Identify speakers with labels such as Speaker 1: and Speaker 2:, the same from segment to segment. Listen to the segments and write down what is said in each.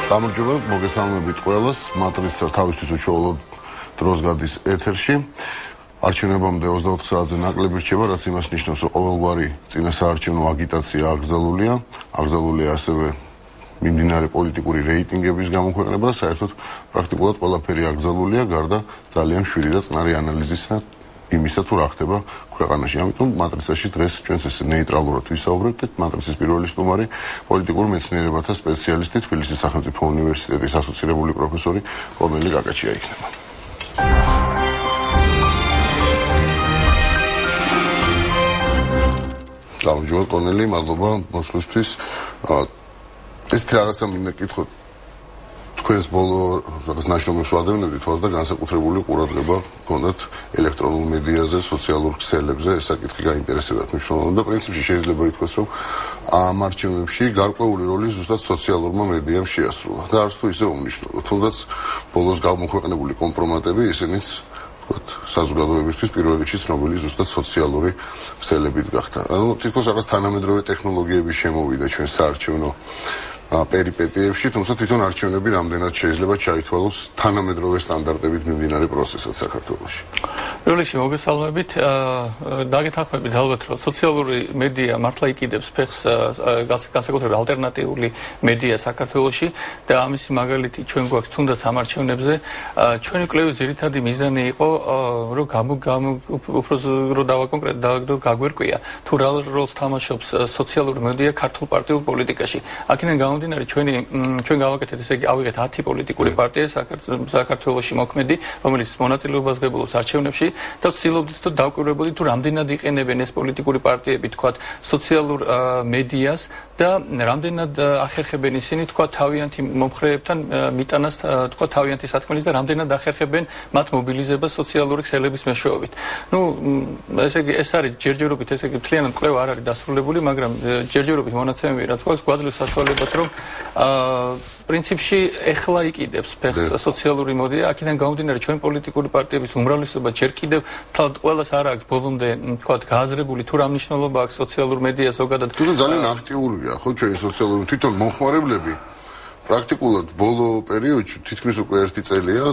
Speaker 1: გამარჯობა, მოგესალმებით ყველას. მატრიცა თავისთვის უჩვეულოდ დროს გადის ეთერში. არჩევნებამდე 24 საათზე ნაკლები რჩება, რაც იმას ნიშნავს, რომ ყოველგვარი წინასაარჩევნო აგიტაცია აკრძალულია. აკრძალულია ასევე მიმდინარე პოლიტიკური რეიტინგების გამოქვეყნება და საერთოდ პრაქტიკულად ყველაფერი აკრძალულია, გარდა ძალიან მშვიდი და წყნარი ანალიზისა იმისა, თუ რა ხდება ქვეყანაში. ამიტომ მატრიცაში დღეს ჩვენს ეს ნეიტრალურად ვისაუბრებთ. მატრიცის პირველი სტუმარი პოლიტიკურ მეცნიერებათა სპეციალისტი, თბილისის სახელმწიფო უნივერსიტეტის ასოცირებული პროფესორი კორნელი კაკაჩია იქნება. გამარჯობა კორნელი, მადლობა მოსვლისთვის. ეს რაღაცა მინდა კითხოთ. თქვენს ბოლო რაღაც ნაშრომებს ვადევნებდით, თვალს და განსაკუთრებული ყურადღება გქონდათ ელექტრონულ მედიაზე, სოციალურ ქსელებზე, ეს საკითხი გაინტერესებათ მნიშვნელოვნად და პრინციპში შეიძლება ითქვას, რომ ამ არჩევნებში გარკვეული როლი ზუსტად სოციალურმა მედიამ შეასრულა და არც თუ ისე უმნიშვნელო. თუნდაც ბოლოს გამოქვეყნებული კომპრომატები ისინიც საზოგადოებისთვის პირველ რიგში ცნობილი ზუსტად სოციალური ქსელებით გახდა. ანუ თითქოს რაღაც თანამედროვე ტექნოლოგიების შემოვიდა ჩვენ საარჩევნო პერიპეტიებში, თუმცა თვითონ არჩევნები რამდენად შეიძლება ჩაითვალოს თანამედროვე სტანდარტებით მიმდინარე პროცესად საქართველოში.
Speaker 2: პირველ რიგში მოგესალმებით. დაგეთანხმებით ალბათ, რომ სოციალური მედია მართლა იყიდებს ფეხს განსაკუთრებით ალტერნატიული მედია საქართველოში და ამისი მაგალითი ჩვენ გვაქვს თუნდაც ამ არჩევნებზე. ჩვენი კვლევის ძირითადი მიზანი იყო, რომ უფრო დავაკონკრეტო გაგვერკვია თუ რა როლს თამაშობს სოციალური მედია ქართულ პარტიულ პოლიტიკაში. აქედან გამომდინარე ჩვენ გავაკეთეთ, ესე იგი ავიღეთ 10 პოლიტიკური პარტია საქართველოში მოქმედი, რომელიც მონაწილეობას ღებულობს არჩევნებში და ვცდილობდით თუ დავკვირვებოდით თუ რამდენად იყენებენ ეს პოლიტიკური პარტიები თქვათ სოციალურ მედიას და რამდენად ახერხებენ ისინი თქვათ თავიანთი მომხრეებთან მიტანას თქვათ თავიანთი სათქმელს და რამდენად ახერხებენ მათ მობილიზებას სოციალური ქსელების მეშვეობით. ნუ ესე იგი ეს არის ჯერჯერობით, ესე იგი მთლიანად კვლევა არ არის დასრულებული, მაგრამ ჯერჯერობით მონაცემები რაც გვაძლევს საშუალებას, რომ პრინციპში ეხლა იყიდებს ფეხს სოციალური მედია, აქედან გამომდინარე ჩვენ პოლიტიკური პარტიების უმრავლესობა ჯერ კიდევ ყველას არ აქვს ბოლომდე თქვათ გააზრებული თუ რა მნიშვნელობა აქვს სოციალურ მედია ზოგადად.
Speaker 1: თუმცა ძალიან აქტიურია ხო ჩვენი სოციალური თვითონ მომხმარებლები პრაქტიკულად ბოლო პერიოდში თითქმის უკვე 1 წელია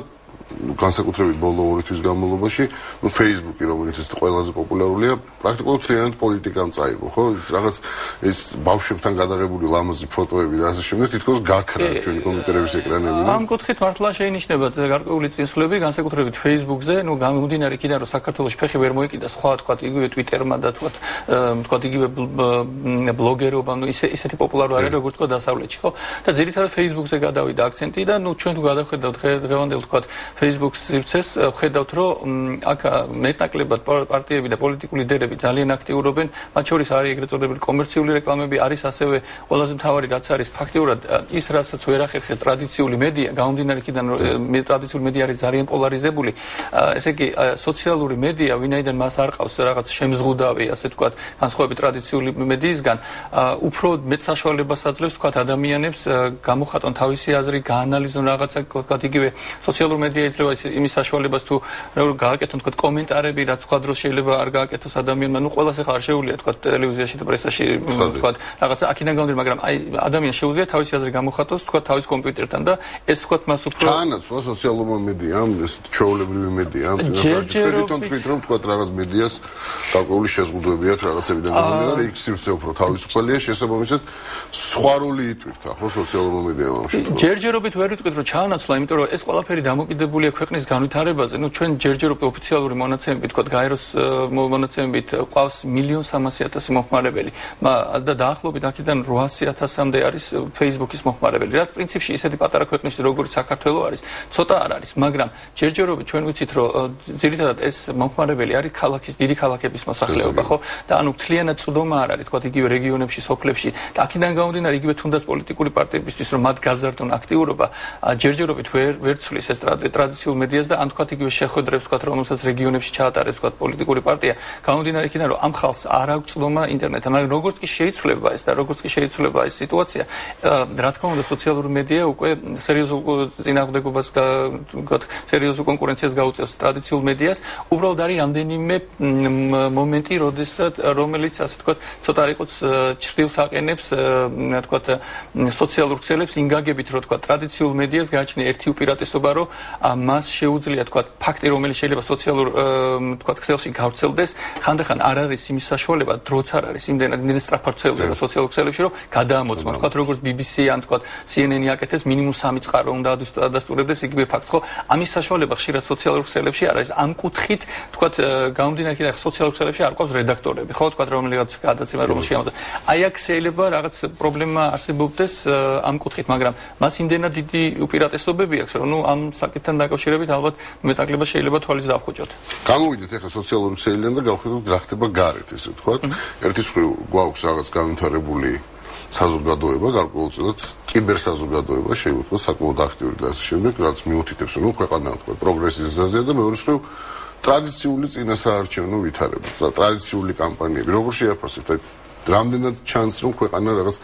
Speaker 1: განსაკუთრებით ბოლო 2 თვის განმავლობაში, Facebook-ი, რომელიც ეს ყველაზე პოპულარულია, პრაქტიკულად მთლიანად პოლიტიკამ წაიღო, ხო? რაღაც ეს ბავშვებთან გადაღებული ლამაზი ფოტოები და ასე შემდეგ, თითქოს გაქრა ჩვენი კომპიუტერების ეკრანები.
Speaker 2: ამ კუთხით მართლა შეინიშნება გარკვეული წინსვლები, განსაკუთრებით Facebook-ზე, გამომდინარე იქიდან, რომ საქართველოში ფეხი ვერ მოიკიდა სხვა, თქვათ, იგივე Twitter-მა და თქვათ, იგივე ბლოგერობა, ისეთი პოპულარული არის, როგორც თქვა დასავლეთში, ხო? და ძირითადად Facebook-ზე გადავიდა აქცენტი და ჩვენ თუ გადავხედავთ დღევანდელ, თქვათ, Facebook-ს სივრცეს, ვხედავთ, რომ აქ მეტნაკლებად პარტიები და პოლიტიკური ლიდერები ძალიან აქტიურობენ, მათ შორის არის ეგრეთ წოდებული კომერციული რეკლამები, არის ასევე ყველაზე მთავარი რაც არის ფაქტიურად ის, რასაც ვერ ახერხებს ტრადიციული მედია, გამომდინარე იქიდან, რომ ტრადიციული მედია არის ძალიან პოლარიზებული, ესე იგი სოციალური მედია, ვინაიდან მას არ ყავს რაღაც შემზღუდავი, ასე ვთქვათ, განსხვავებით ტრადიციული მედიისგან, უფრო მეტ საშუალებას აძლევს, ვთქვათ, ადამიანებს გამოხატონ თავისი აზრი, გაანალიზონ რაღაცა, ვთქვათ, იგივე სოციალური მედია იძლევა იმის საშუალებას თუ გააკეთონ თქვათ კომენტარები, რაც სხვა დროს შეიძლება არ გააკეთოს ადამიანმა, ნუ ყველას ახლა არ შეუძლია თქვათ ტელევიზიაში და პრესაში თქვათ რაღაცა აქედან გამომდინარე, მაგრამ აი ადამიანს შეუძლია თავისი აზრი გამოხატოს თქვათ თავის კომპიუტერთან და ეს თქვათ მას უფრო
Speaker 1: ჩაანაცვლა სოციალურმა მედიამ, ეს ჩვეულებრივი მედიამ, თვითონ თქვით რომ თქვათ რაღაც მედიას გარკვეული შეზღუდვები აქვს რაღაცებიდან გამომდინარე, იქ სივრცე უფრო თავისუფალია, შესაბამისად სხვა როლი იტვირთა ხო სოციალურმა მედიამ ამაში.
Speaker 2: ჯერჯერობით ვერ ვიტყვით რომ ჩაანაცვლა, იმიტომ რომ ეს ყველაფერი დამოკიდებულია ქვეყნის განვითარებაზე. ნუ ჩვენ ჯერჯერობით ოფიციალური მონაცემებით, თქვათ, გაეროს მონაცემებით ყავს 1.300.000 მომხმარებელი და დაახლოებით აქედან 800.000-მდე არის Facebook-ის მომხმარებელი. რაც პრინციპში ისეთი პატარა ქვეყნისთვის, როგორც საქართველო არის, ცოტა არ არის, მაგრამ ჯერჯერობით ჩვენ ვიცით, რომ ძირითადად ეს მომხმარებელი არის დიდი ქალაქების მოსახლეობა, ხო? და ანუ მთლიანად წვდომა არ არის, თქვათ, იგივე რეგიონებში, სოფლებში და აქედან გამომდინარე, იგივე თუნდაც პოლიტიკური პარტიებისთვის, რომ მათ გაზარდონ აქტიურობა, ჯერჯერობით ვერ ცვლის ეს ტრადიციულ მედიას და ან თქვათ იგივე შეხვედრებს თქვათ რომელსაც რეგიონებში ჩაატარებს თქვათ პოლიტიკური პარტია გამომდინარე იქიდან რომ ამ ხალხს არ აქვს წვდომა ინტერნეტთან მაგრამ როგორც კი შეიცვლება ეს სიტუაცია რა თქმა უნდა სოციალური მედია უკვე სერიოზულ წინააღმდეგობას თქვათ სერიოზულ კონკურენციას გაუწევს ტრადიციულ მედიას უბრალოდ არის რამდენიმე მომენტი რომელიც ასე თქვათ ცოტა იყოს ჭრილს აყენებს თქვათ სოციალურ ქსელებს ინგაგებით რომ თქვათ ტრადიციულ მედიას გააჩნია ერთი უპირატესობა რომ მას შეუძლია თქვათ ფაქტი რომელიც შეიძლება სოციალურ თქვათ ქსელში გავრცელდეს ხანდახან არ არის იმის საშუალება დროც არ არის იმდენად სწრაფად ვრცელდება სოციალურ ქსელებში რომ გადაამოწმა თქვათ როგორც BBC ან თქვათ CNN-ი აკეთებს მინიმუმ 3 წყარო უნდა ადასტურებდეს იგივე ფაქტს ხო ამის საშუალება ხშირად სოციალურ ქსელებში არ არის ამ კუთხით თქვათ გამომდინარე იქიდან სოციალურ ქსელებში არ ყავს რედაქტორები ხო თქვათ რომელიღაც გადაცემა რომელში ამოწმა აი აქ შეიძლება რაღაც პრობლემა არსებობდეს ამ კუთხით მაგრამ მას იმდენად დიდი უპირატესობები აქვს რომ ამ საკითხთან დაკავშირებით ალბათ მეტნაკლებად შეიძლება თვალის დავხვიჭოთ
Speaker 1: გამოვიდეთ ახლა სოციალური ქსელიდან და გავხედოთ რა ხდება გარეთ ესე ვთქვათ ერთის მხრივ გვაქვს რაღაც განვითარებული საზოგადოება გარკვეულწილად კიბერსაზოგადოება შეიძლება საკმაოდ აქტიური და ასე შემდეგ რაც მიუთითებს რომ ქვეყანა ვთქვათ პროგრესის გზაზეა და მეორე მხრივ ტრადიციული წინასაარჩევნო ვითარება ტრადიციული კამპანიები როგორ შეაფასებთ რამდენად ჩანს რომ ქვეყანა რაღაც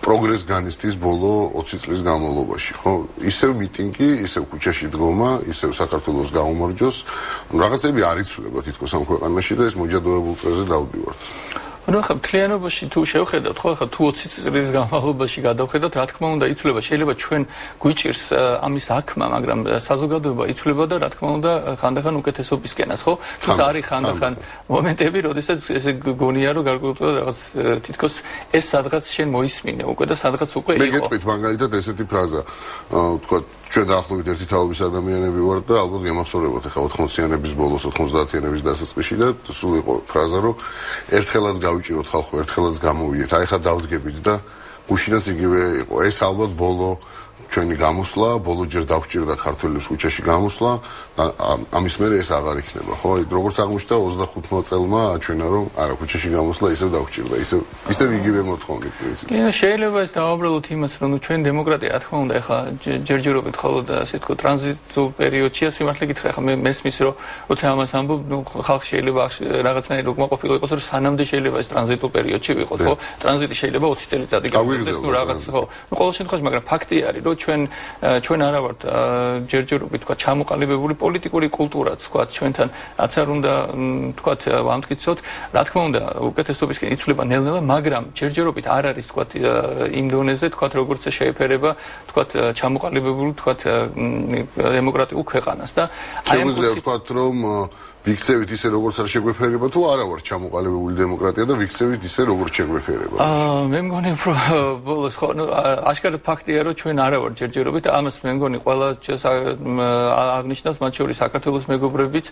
Speaker 1: პროგრესს განიცდის ბოლო 20 წლის განმავლობაში ხო ისევ მიტინგი ისევ ქუჩაში დგომა ისევ საქართველოს გაუმარჯოს რაღაცები არ იცვლება თითქოს ამ ქვეყანაში და ეს მოჯადოებულ წრეზე დავდივართ
Speaker 2: ну ხა მთლიანობაში თუ შევხედავთ ხო ხა თუ 20 წლის განმავლობაში გადავხედოთ რა თქმა უნდა იცვლება შეიძლება ჩვენ გვიჭირს ამის აქმა მაგრამ საზოგადოება იცვლება და რა თქმა უნდა ხანდახან უკეთესობისკენაც ხო თუმცა არის ხანდახან მომენტები როდესაც ესე გონია რომ გარკვეულწილად რაღაც თითქოს ეს სადღაც შენ მოისმინე უკვე და სადღაც უკვე იყო
Speaker 1: მე გეტყვით მაგალითად ესეთი ფრაზა თქვა ჩვენ დაახლოებით ერთი თაობის ადამიანები ვართ და ალბათ გემახსოვრებათ ახლა 80-იანების ბოლოს 90-იანების დასაწყისში და სულ იყო ფრაზა რომ ერთხელაც გავიჭიროთ ხალხო ერთხელაც გამოვიდეთ აი ხა დავდგებით და გუშინაც იგივე იყო ეს ალბათ ბოლო ჩვენი გამოსვლა ბოლო ჯერ დავჭირდა ქართველებს ქუჩაში გამოსვლა და ამის მერე ეს აღარ იქნება ხო აი როგორც აღმოჩნდა 25 წელმა აჩვენა რომ არა ქუჩაში გამოსვლა ისევ დავჭირდა ისევ იგივე მოთხოვნით პრინციპი
Speaker 2: კი შეიძლება ეს დავაბრალოთ იმას რომ ჩვენ დემოკრატია რა თქმა უნდა ეხლა ჯერჯერობით ხოლმე და ასე თქო ტრანზიტულ პერიოდშია სიმართლე გითხრა ეხლა მე მესმის რომ როცა ამას ამბობ ნუ ხალხი შეიძლება რაღაცნაირად უკმაყოფილო იყოს რომ სანამდე შეიძლება ეს ტრანზიტულ პერიოდში ვიყოთ ხო ტრანზიტი შეიძლება 20 წელიწადი გავიდეს ნუ რაღაც ხო ნუ ყოველ შემთხვევაში მაგრამ ფაქტი არის რომ ჩვენ არა ვართ ჯერჯერობით თქვა ჩამოყალიბებული პოლიტიკური კულტურაც თქვა ჩვენთან რაც არ უნდა თქვა ვამტკიცოთ რა თქმა უნდა უკეთესობისკენ იცვლება ნელ-ნელა მაგრამ ჯერჯერობით არ არის თქვა იმ დონეზე თქვა როგორც შეეფერება თქვა ჩამოყალიბებული თქვა დემოკრატიულ ქვეყანას და
Speaker 1: აი ამ ვთქვათ რომ ვიქცევით ისე როგორც არ შეგვეფერება თუ არა ვარ ჩამოყალიბებული დემოკრატია და ვიქცევით ისე როგორც შეგვეფერება
Speaker 2: მე მგონი რომ ბოლოს ხო აშკარად ფაქტია რომ ჩვენ არა ვარ ჯერჯერობით ამას მე მგონი ყველა აღნიშნავს მათ შორის საქართველოს მეგობრებიც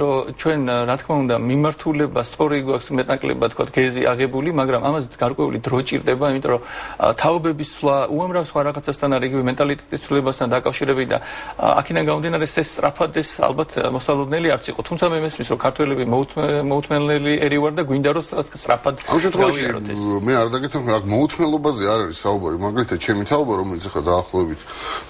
Speaker 2: რომ ჩვენ რა თქმა უნდა მიმართულება სწორი გვაქვს მეტნაკლებად თქვა გეზი აღებული მაგრამ ამას გარკვეული დრო ჭირდება იმიტომ რომ თაობების სვლა უამრავ სხვა რაღაცასთან არის იგივე მენტალიტეტის ცვლილებასთან დაკავშირებით და აქედან გამომდინარე ეს სწრაფად ეს ალბათ მოსალოდნელი არც იყო თუმცა მე მესმის რომ ქართველები მოუთმენელი ერი ვარ და გვინდა რომ სწრაფად
Speaker 1: გავიაროთ ეს მე არ დაგეთქვი აქ მოუთმენლობაზე არ არის საუბარი მაგალითად ჩემი თაობა რომელიც ახლა დაახლოებით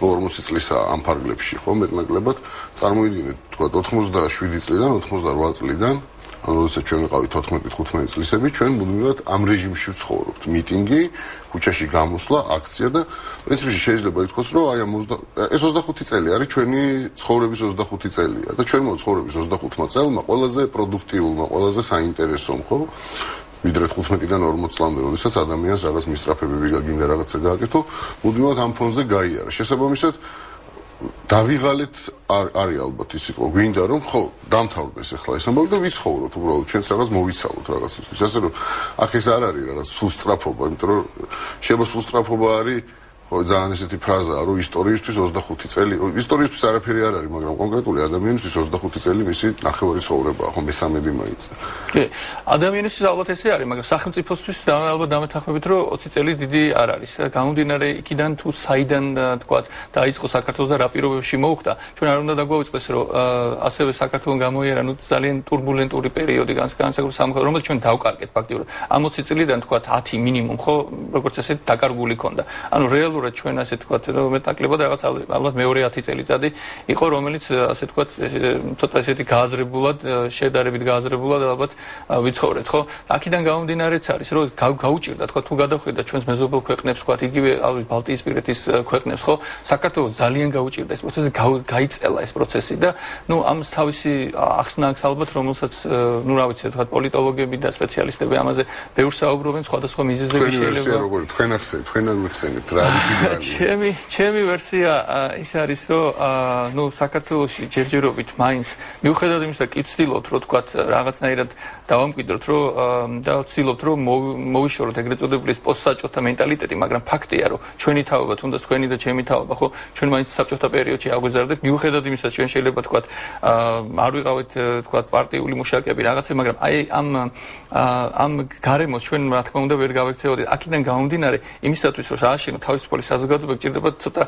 Speaker 1: 40 წლისა ამ ფარგლებში ხო მეტნაკლებად წარმოიდგინეთ თქვა 87 წლიდან 88 წლიდან ანუ როდესაც ჩვენ ვიყავით 14-15 წლისები ჩვენ მუდმივად ამ რეჟიმში ვცხოვრობთ მიტინგი ქუჩაში გამოსვლა აქცია და პრინციპში შეიძლება ითქვას რომ აი ეს 25 წელი არის ჩვენი ცხოვრების 25 წელია და ჩვენ მოცხოვრების 25 წელმა ყველაზე პროდუქტიულმა ყველაზე საინტერესომ ხო ვიდრე 15-დან 40 წლამდე როდესაც ადამიანს რაღაც მისწრაფებები გაგინდა რაღაცა გააკეთო მუდმივად ამ ფონზე გაიარა შესაბამისად დავიღალეთ არის ალბათ ის იყო გვინდა რომ ხო დამთავრდეს ახლა ეს ამბავი და ვიცხოვროთ უბრალოდ ჩვენც რაღაც მოვიცალოთ რაღაცისთვის ასე რომ აქ ეს არ არის რაღაც სულსტრაფობა იმიტომ რომ შეიძლება სულსტრაფობა არის ხო ძალიან ესეთი ფრაზაა რომ ისტორიისთვის 25 წელი ისტორიისთვის არაფერი არ არის მაგრამ კონკრეტული ადამიანისთვის 25 წელი მისი ნახევარი ცხოვრებაა ხო მესამედი მაინც
Speaker 2: კი ადამიანისთვის ალბათ ესე არის მაგრამ სახელმწიფოსთვის ალბათ დამეთანხმებით რომ 20 წელი დიდი არ არის გამომდინარე იქიდან თუ საიდან თქვა დაიწყო საქართველოს და რა პირობებში მოუხდა ჩვენ არ უნდა დაგვაუწყდეს რომ ასევე საქართველოს გამოიარა ნუ ძალიან турბულენტური პერიოდი განსაკუთრებით სამხედრო რომელიც ჩვენ დავკარგეთ ფაქტიურად ამ 20 წლიდან თქვა 10 მინიმუმ ხო როგორც ესე დაკარგული ქონდა ანუ რეალურად რეალურად ჩვენ ასე თქვათ მეტნაკლებად რაღაც ალბათ მეორე 10 წელიწადი იყო რომელიც ასე თქვათ ცოტა ესეთი გააზრებულად შედარებით გააზრებულად ალბათ ვიცხოვრეთ ხო აქედან გამომდინარეც არის რომ გაუჭირდა თქვათ თუ გადავხედა ჩვენს მეზობელ ქვეყნებს თქვათ იგივე ალბათ ბალტიისპირეთის ქვეყნებს ხო საქართველოს ძალიან გაუჭირდა ეს პროცესი გაიწელა ეს პროცესი და ნუ ამს თავისი ახსნა აქვს ალბათ რომელსაც ნუ რა ვიცი თქვათ პოლიტოლოგები და სპეციალისტები ამაზე ბევრ საუბრობენ სხვადასხვა მიზეზები შეიძლება
Speaker 1: თქვენ არ მიხსენეთ რა
Speaker 2: ჩემი ვერსია ის არის რომ ნუ საქართველოში ჯერჯერობით მაინც მიუხედავად იმისა კი ვცდილობთ რომ თქვათ რაღაცნაირად დავამკვიდროთ რომ და ვცდილობთ რომ მოვიშოროთ ეგრეთ წოდებული პოსტსაჭოთა მენტალიტეტი მაგრამ ფაქტია რომ ჩვენი თაობა თუნდაც თქვენი და ჩემი თაობა ხო ჩვენ მაინც საბჭოთა პერიოდში აგვეზარდეთ მიუხედავად იმისა ჩვენ შეიძლება თქვათ არ ვიყავით თქვათ პარტიული მუშაკები რაღაცე მაგრამ აი ამ გარემოს ჩვენ რა თქმა უნდა ვერ გავექცეოდით აქედან გამომდინარე იმისათვის რომ შეაშენო თავისუფალი საზოგადოება გჭირდება ცოტა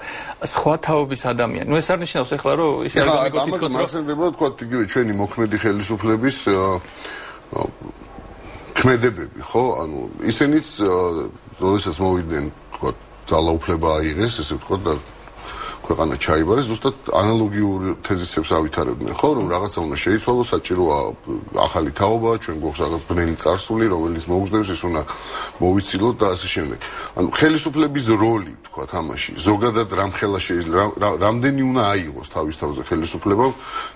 Speaker 2: სხვა თაობის ადამიანი ნუ ეს არ ნიშნავს ახლა რომ ის არ გამიგოთ თვითონ
Speaker 1: რომ ახსენდება თქვათ იგივე ჩვენი მოქმედი ხელისუფლების ქმედებები ხო ანუ ისინიც როდესაც მოვიდნენ თქვათ ძალაუფლება აიღეს ესე ვთქვათ და ქვეყანა ჩაიბარეს ზუსტად ანალოგიურ თეზისებს ავითარებდნენ ხო რომ რაღაცა უნდა შეიცვალოს საჭიროა ახალი თაობა ჩვენ გვაქვს რაღაც ბნელი წარსული რომელიც მოგვწევს ის უნდა მოვიცილოთ და ასე შემდეგ ანუ ხელისუფლების როლი თქვათ ამაში ზოგადად რამხელა შეიძლება რამდენი უნდა აიღოს თავის თავზე ხელისუფლებამ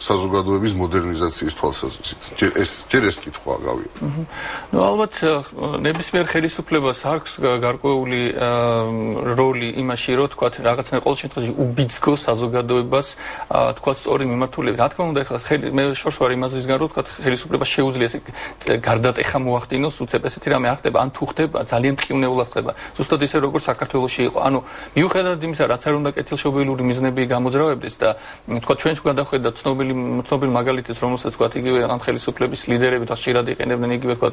Speaker 1: საზოგადოების მოდერნიზაციის თვალსაზრისით ჯერ ეს კითხვა გავია
Speaker 2: ნუ ალბათ ნებისმიერ ხელისუფლებას აქვს გარკვეული როლი იმაში რომ თქვათ რაღაცნაირ ყოველ შემთხვევაში ბიძგო საზოგადოებას თქვა სწორი მიმართულებით. რა თქმა უნდა, ახლა მე შორს ვარ იმაზისგან, რომ თქვა ხელისუფლება შეუძლია ესე გარდატეხა მოახდინოს, უცებ ესეთი რამე არ ხდება, ან თუ ხდება, ძალიან მტკივნეულად ხდება. ზუსტად ისე როგორც საქართველოში იყო. ანუ მიუხედავად იმისა, რაც არ უნდა კეთილშობილური მიზნები გამოძრავებდეს და თქვა ჩვენ თუ გადავხედოთ ცნობილ მაგალითებს, რომელსაც თქვა იგივე ამ ხელისუფლების ლიდერები და ხშირად იყენებდნენ იგივე თქვა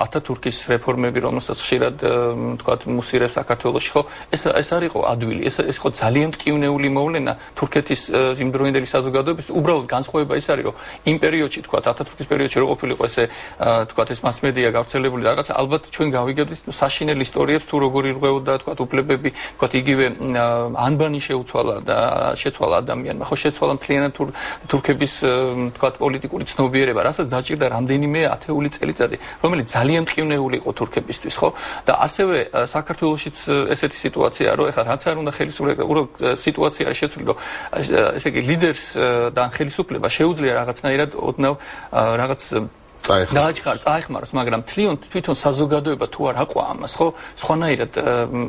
Speaker 2: ათათურქის რეფორმები, რომელსაც ხშირად თქვა მუსირებს საქართველოში, ხო? ეს არ იყო ადვილი, ეს იყო ძალიან მტკივნეული მოვლენა თურქეთის იმდროინდელი საზოგადოების უბრალოდ განსხვავება ის არის რომ იმ პერიოდში თქვა ათათურქის პერიოდში რო ყოფილიყო ესე თქვა ეს მასმედია გავრცელებული რაღაც ალბათ ჩვენ გავიგებდით საშინელ ისტორიებს თუ როგორ ირღვეოდა თქვა უფლებები თქვა იგივე ანბანი შეუცვალა და შეცვალა ადამიანმა ხო შეცვალა მთლიანად თურქების თქვა პოლიტიკური ცნობიერება რასაც დაჭირდა რამდენიმე ათეული წელიწადი რომელიც ძალიან მტკივნეული იყო თურქებისთვის ხო და ასევე საქართველოშიც ესეთი სიტუაცია რომ ეხლა რაც არ უნდა ხელისუფლება სიტუაცია შეცვლილ რომ ესე იგი ლიდერს და ხელისუფლება შეუძლია რაღაცნაირად ოდნავ რაღაც წაეხმაროს, მაგრამ თვითონ საზოგადოება თუ არ აყვა ამას, ხო, სხვანაირად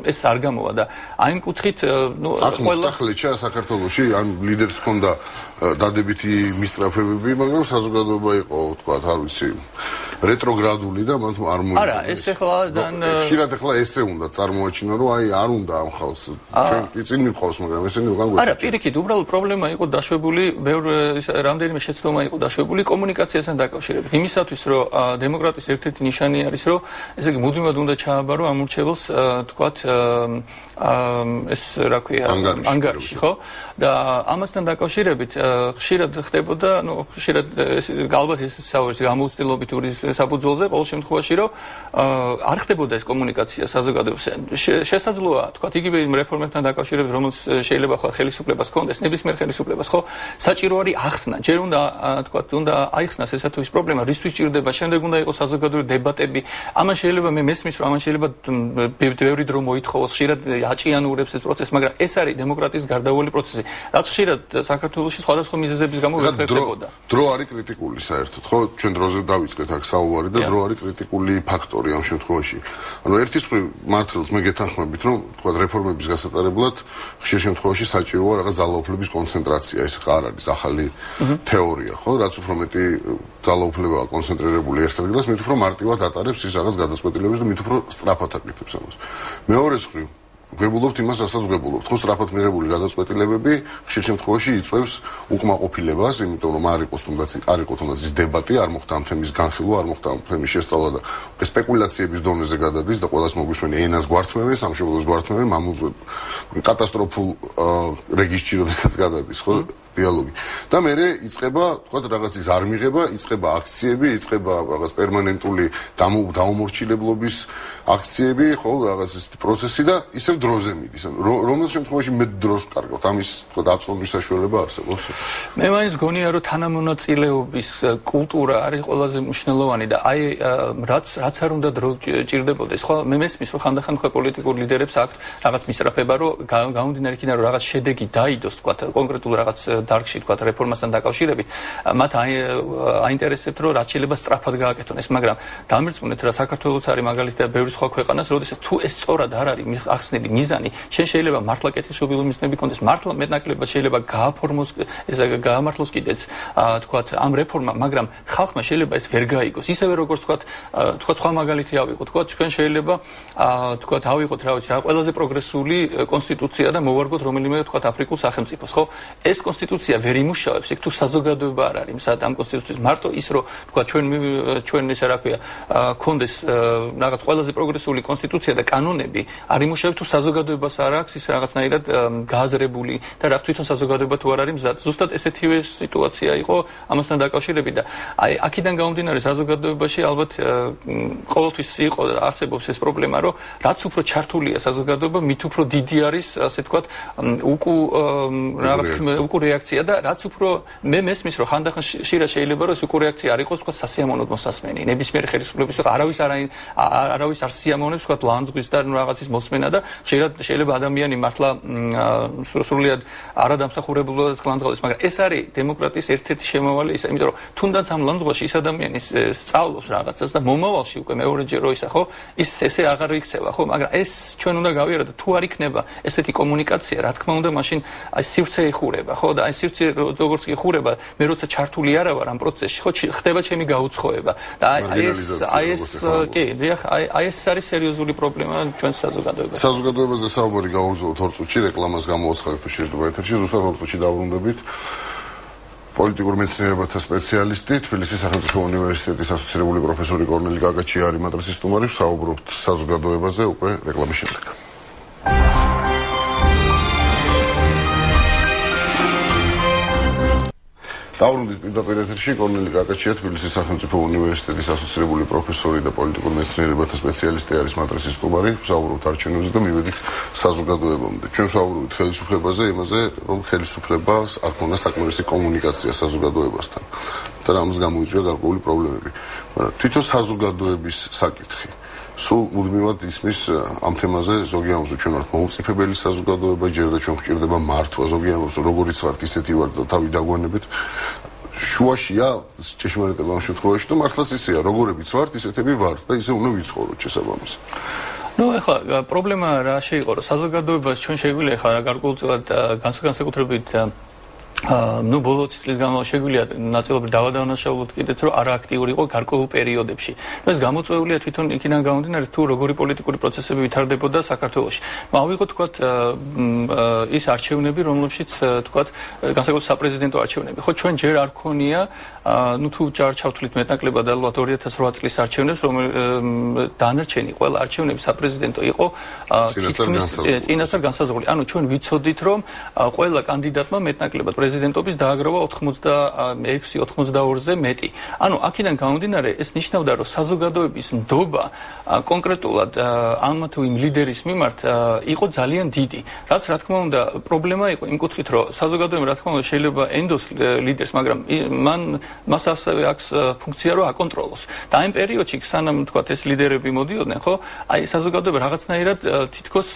Speaker 2: ეს არ გამოვა და აი იმ კუთხით, ნუ
Speaker 1: ყველა ხლეჩა საქართველოში, ან ლიდერს ჰქონდა დადებითი მისწრაფებები, მაგრამ საზოგადოება იყო, თქვა, არ ვიცი, რეტროგრადული და მათ არ მოიგონეს.
Speaker 2: არა, ეს ახლა
Speaker 1: ხშირად ახლა ესე უნდა წარმოაჩინო, რომ აი არ უნდა ამ ხალხს ჩვენ წინ მიყავს, მაგრამ ესენი უკან გვეჭირა.
Speaker 2: არა, პირიქით, უბრალოდ პრობლემა იყო დაშვებული, რამდენიმე შეცდომა იყო დაშვებული კომუნიკაციასთან დაკავშირებით. იმისათვის რომ დემოკრატიის ერთ-ერთი ნიშანი არის რომ ესე იგი მუდმივად უნდა ჩააბარო ამორჩეველს თქვათ ეს რა ქვია ანგარიში ხო და ამასთან დაკავშირებით ხშირად ხდებოდა ნუ ხშირად ალბათ ეს საუბრის გამოუცდილობითური საფუძველზე ყოველ შემთხვევაში რომ არ ხდებოდა ეს კომუნიკაცია საზოგადოებასთან შესაძლოა თქვათ იგივე იმ რეფორმებთან დაკავშირებით რომელიც შეიძლება ხო ხელისუფლებას ჰქონდეს ნებისმიერ ხელისუფლებას ხო საჭირო არის ახსნა ჯერ უნდა თქვათ უნდა აიხსნას ესა თუ ის პრობლემა რისთვის ჭირდება შემდეგ უნდა იყოს საზოგადოებრივი დებატები ამან შეიძლება მე მესმის რომ ამან შეიძლება ბევრი დრო მოითხოვოს ხშირად აჭიანურებს ეს პროცესი მაგრამ ეს არის დემოკრატიის გარდაუვალი პროცესი რაც ხშირად საქართველოში სხვადასხვა მიზეზების გამო ვერ ხდებოდა
Speaker 1: დრო არის კრიტიკული საერთოდ ხო ჩვენ დროზე დავიწყეთ აქ საუბარი და დრო არის კრიტიკული ფაქტორი ამ შემთხვევაში ანუ ერთის მხრივ მართლაც მე გეთანხმებით რომ თქვა რეფორმების გასატარებლად ხშირ შემთხვევაში საჭიროა რაღაც ძალაუფლების კონცენტრაცია ეს არ არის ახალი თეორია ხო რაც უფრო მეტი ძალაუფლებაა კონცენტრირებული ერთ ადგილას მით უფრო მარტივად ატარებს ის რაღაც გადაწყვეტილებას და მით უფრო სწრაფად აკეთებს ამას მეორე მხრივ გვებულობთ იმას, რასაც გვებულობთ. ხო, სწრაფად მიღებული გადაწყვეტილებები ხშირ შემთხვევაში იწვევს უკმაყოფილებას, იმიტომ რომ არ იყოს თუნდაც ის დებატი, არ მოხდა ამ თემის განხილვა, არ მოხდა ამ თემის შესწავლა და სპეკულაციების დონეზე გადადის და ყველას მოგვიშვენი ენას გვართმევენ, სამშობლოს გვართმევენ, მამულზე კატასტროფულ რეგისტრში როდესაც გადადის, ხო? დიალოგი. და მე იწყება, თქვა რაღაც ის არ მიღება, იწყება აქციები, იწყება რაღაც პერმანენტული დაუმორჩილებლობის აქციები, ხო, რაღაც ის პროცესი და ისევ დროზე მიდის. რომელ შემთხვევაში მე დროს ვკარგავთ, ამის თქვა დაწვევის საშუალება არსებობს.
Speaker 2: მე მაინც გონია რომ თანამონაწილეობის კულტურა არის ყველაზე მნიშვნელოვანი და აი რაც არ უნდა დრო ჭირდებოდეს, ხო, მე მესმის რომ ხანდახან თქვა პოლიტიკურ ლიდერებს აქვთ რაღაც მისწრაფება, რომ გამომდინარე იქიდან რომ რაღაც შედეგი დაიდოს, თქვა კონკრეტულ რაღაც დარგში, თქვა რეფორმასთან დაკავშირებით, მათ აინტერესებთ რომ რაც შეიძლება სწრაფად გააკეთონ ეს, მაგრამ დამირწმუნეთ რა საქართველოს არის მაგალითად და ბევრი სხვა ქვეყანას, როდესაც თუ ეს სწორად არ არის ახსნილი მიზანი, შენ შეიძლება მართლა კეთილშობილი მიზნები კონდეს, მართლა მეტნაკლებად შეიძლება გააფორმოს ეს გაამართლოს კიდეც თქვა ამ რეფორმა, მაგრამ ხალხმა შეიძლება ეს ვერ გაიგოს. ისევე როგორც თქვა სხვა მაგალითი ავიღოთ, თქვა ჩვენ შეიძლება თქვა ავიღოთ რა ვიცი რა ყველაზე პროგრესული კონსტიტუცია და მოვარგოთ რომელიმე თქვა აფრიკულ სახელმწიფოს, ხო? ეს კონსტიტუცია ვერ იმუშავებს, იქ თუ საზოგადოება არ არის მსად ამ კონსტიტუციის მარტო ის რომ თქვა ჩვენ ესე რა ქვია კონდეს რაღაც ყველაზე პროგრესული კონსტიტუცია და კანონები არ იმუშავებს თუ საზოგადოებას არ აქვს ის რაღაცნაირად გააზრებული და რა თვითონ საზოგადოება თუ არ არის მზად. ზუსტად ესეთივე სიტუაცია იყო ამასთან დაკავშირებით და აი აქედან გამომდინარე საზოგადოებაში ალბათ ყოველთვის იყო არსებობს ეს პრობლემა რომ რაც უფრო ჩართულია საზოგადოება მით უფრო დიდი არის ასე თქვა უკუ რეაქცია და რაც უფრო მე მესმის რომ ხანდახან ხშირად შეიძლება რომ ეს უკუ რეაქცია არ იყოს თქვა სასიამოვნოდ მოსასმენი ნებისმიერი ხელისუფლების არავის არ სიამოვნებს თქვა ლანძღვის და რაღაცის მოსმენა და შეიძლება ადამიანი მართლა სრულიად არადამსახურებულად ლანძღავდეს, მაგრამ ეს არის დემოკრატიის ერთ-ერთი შემავალი ისა, იმიტომ რომ თუნდაც ამ ლანძღვაში ის ადამიანი სწავლობს რაღაცას და მომავალში უკვე მეორეჯერ რო ისა, ხო, ის ესე აღარ იქცევა, ხო, მაგრამ ეს ჩვენ უნდა გავიაროთ, თუ არ იქნება ესეთი კომუნიკაცია, რა თქმა უნდა, მაშინ აი სივრცე იხურება, ხო, და აი სივრცე როგორც კი იხურება, მე როცა ჩართული არა ვარ ამ პროცესში, ხო, ხდება ჩემი გაუცხოება და აი ეს არის სერიოზული პრობლემა ჩვენ საზოგადოებაში.
Speaker 1: საზოგადოებაზე საუბარი გავაგზავნოთ 2 წუთში, რეკლამას გამოვაცხადეთ თუ შეიძლება ეთერში, ზუსტად 2 წუთში დავრუნდებით. პოლიტიკურ მეცნიერებათა სპეციალისტი, თბილისის სახელმწიფო უნივერსიტეტის ასოცირებული პროფესორი კორნელი გაგაჩია არის მატრიცის სტუმარი, საუბრობთ საზოგადოებაზე უკვე რეკლამის შემდეგ. დავრუნდით პირდაპირ ეთერში კორნელი გაგაჩია თბილისის სახელმწიფო უნივერსიტეტის ასოცირებული პროფესორი და პოლიტიკურ მეცნიერებათა სპეციალისტი არის მატრიცის სტუმარი, საუბრობთ არჩევნებზე და მივედით საზოგადოებამდე. ჩვენ საუბრობთ ხელისუფლებაზე, იმაზე, რომ ხელისუფლებას არ ქონდა საკმარისი კომუნიკაცია საზოგადოებასთან და რამაც გამოიწვია გარკვეული პრობლემები. მაგრამ თვითონ საზოგადოების საკითხი სულ მუდმივად ისმის ამ თემაზე ზოგი ამბობს ჩვენ ვართ მოუწიფებელი საზოგადოება, ჯერ და ჩვენ გვჭირდება მართვა, ზოგი ამბობს როგორიც ვართ ისეთი ვართ და თავი დაგვანებით. შუაშია ჭეშმარიტება ამ შემთხვევაში და მართლაც ისეა, როგორებიც ვართ, ისეთები ვართ და ისე უნდა ვიცხოვროთ შესაბამისად.
Speaker 2: ნუ ეხლა პრობლემა რა შეიყო, რომ საზოგადოებას ჩვენ შეგვიძლია ეხლა გარკვეულწილად განსაკუთრებით ნუ ბოლო წლის განმავლობაში შეგვიძლია ნაწილობრივ დავადანაშაულოთ კიდეც რომ არააქტიური იყო გარკვეულ პერიოდებში. ეს გამოწვეულია თვითონ იქიდან გამომდინარე თუ როგორი პოლიტიკური პროცესები ვითარდებოდა საქართველოში. ავიღოთ თქვათ ის არჩევნები, რომლებშიც თქვათ განსაკუთრებით საპრეზიდენტო არჩევნები. ხო ჩვენ ჯერ არ ქონია ნუ თუ ჩავთვლით მეტნაკლებად ალბათ 2008 წლის არჩევნებს, დანარჩენი ყველა არჩევნები საპრეზიდენტო იყო წინასწარ განსაზღვრული. ანუ ჩვენ ვიცოდით რომ ყველა კანდიდატმა მეტნაკლებად პრეზიდენტობის დააგროვა 86-92-ზე მეტი. ანუ აქედან გამომდინარე ეს ნიშნავდა რომ საზოგადოების ნდობა კონკრეტულად ამ თუ იმ ლიდერის მიმართ იყო ძალიან დიდი. რაც რა თქმა უნდა პრობლემა იყო იმ კუთხით რომ საზოგადოება რა თქმა უნდა შეიძლება ენდოს ლიდერს, მაგრამ მას ასევე აქვს ფუნქცია რომ აკონტროლოს. და ამ პერიოდში სანამ თქვათ ეს ლიდერები მოდიოდნენ, ხო, აი საზოგადოება რაღაცნაირად თითქოს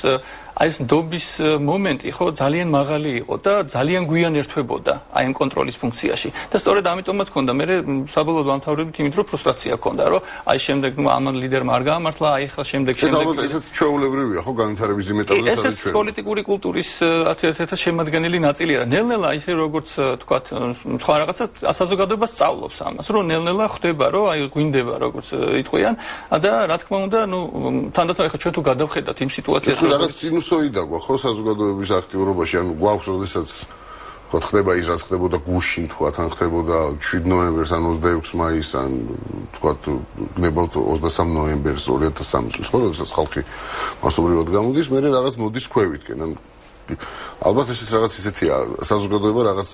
Speaker 2: აი ეს ნდობის მომენტი ხო ძალიან მაღალი იყო და ძალიან გვიან ერთვებოდა აი ამ კონტროლის ფუნქციაში. და სწორედ ამიტომაც ქონდა მე საბოლოოდ ვამთავრებთ იმით რომ ფრუსტრაცია ქონდა რომ აი შემდეგ ამ ლიდერმა არ გაამართლა, აი ახლა შემდეგ
Speaker 1: ეს ალბათ ესეც ჩვეულებრივია ხო განვითარების იმ ეტაპზე სადაც ჩვენ.
Speaker 2: ეს პოლიტიკური კულტურის ერთ-ერთი შემადგენელი ნაწილია. ნელ-ნელა ისე როგორც თქვათ სხვა რაღაცა საზოგადოება სწავლობს ამას, რომ ნელ-ნელა ხდება რომ აი გვინდება როგორც იტყვიან და რა თქმა უნდა ნუ თანდათან ახლა ჩვენ თუ გადავხედავთ იმ სიტუაციას
Speaker 1: სოიდა გვა ხო საზოგადოების აქტიურობაში, ანუ გვაქვს როდესაც ხო ხდება ის რაც ხდებოდა გუშინ თქვათ, ან ხდებოდა 7 ნოემბერს, ან 26 მაისს, ან თქვათ გნებავთ 23 ნოემბერს 2003 წლის, ხო, როდესაც ხალხი მასობრივად გამოდის, მე რაღაც მოდის ქვევითკენ, ან ალბათ ესეც რაღაც ისეთია, საზოგადოება რაღაც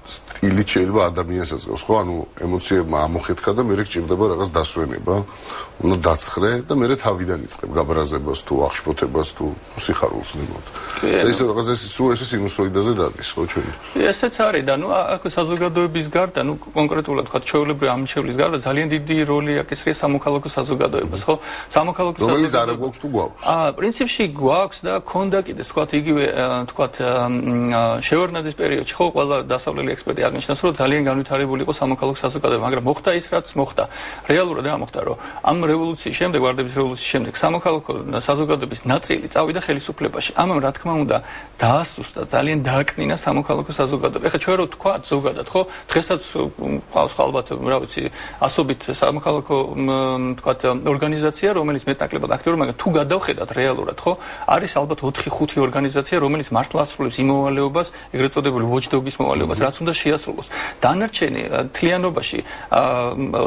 Speaker 1: სტილით შეიძლება ადამიანსაც გავს, ხო? ანუ ემოციებმა ამოხეთქა და მე გჭირდება რაღაც დასვენება, უნდა დაცხრე და მე თავიდან იწყებ გაბრაზებას თუ აღშფოთებას თუ სიხარულს ნებოთ. და ისე რაღაც ეს სინუსოიდაზე დადის, ხო ჩვენი?
Speaker 2: ესეც არის და აქ საზოგადოების გარდა, კონკრეტულად თქვა ჩვეულებრივი ამჩევლის გარდა ძალიან დიდი როლი აკისრია სამოქალაქო საზოგადოებას, ხო? სამოქალაქო
Speaker 1: საზოგადოებას რომელიც არ გვაქვს თუ გვაქვს?
Speaker 2: პრინციპში გვაქვს და ქონდა კიდეს თქვა იგივე თქვა შევარდნაძის პერიოდში, ხო, ყველა დასავლელი ექსპერტი აღნიშნავს, რომ ძალიან განვითარებული იყო სამოქალაქო საზოგადოება, მაგრამ მოხდა ის, რაც მოხდა. რეალურად რა მოხდა, რომ ამ რევოლუციის შემდეგ, ვარდების რევოლუციის შემდეგ სამოქალაქო საზოგადოების ნაწილი წავიდა ხელისუფლებაში. ამამ რა თქმა უნდა დაასუსტა, ძალიან დააკნინა სამოქალაქო საზოგადოება. ეხლა ჩვენ რო თქვა ზოგადად, ხო, დღესაც ყავს ალბათ, რა ვიცი, ასობით სამოქალაქო თქვა ორგანიზაცია, რომელიც მეტნაკლებად აქტიური, მაგრამ თუ გადავხედათ რეალურად, ხო, არის ალბათ 4-5 ორგანიზაცია, რომელიც მართლა ასრულებს იმ მოვალეობას, ეგრეთ წოდებული watchdog-ის მოვალეობას, რაც უნდა შეასრულოს. დანარჩენი თლიანობაში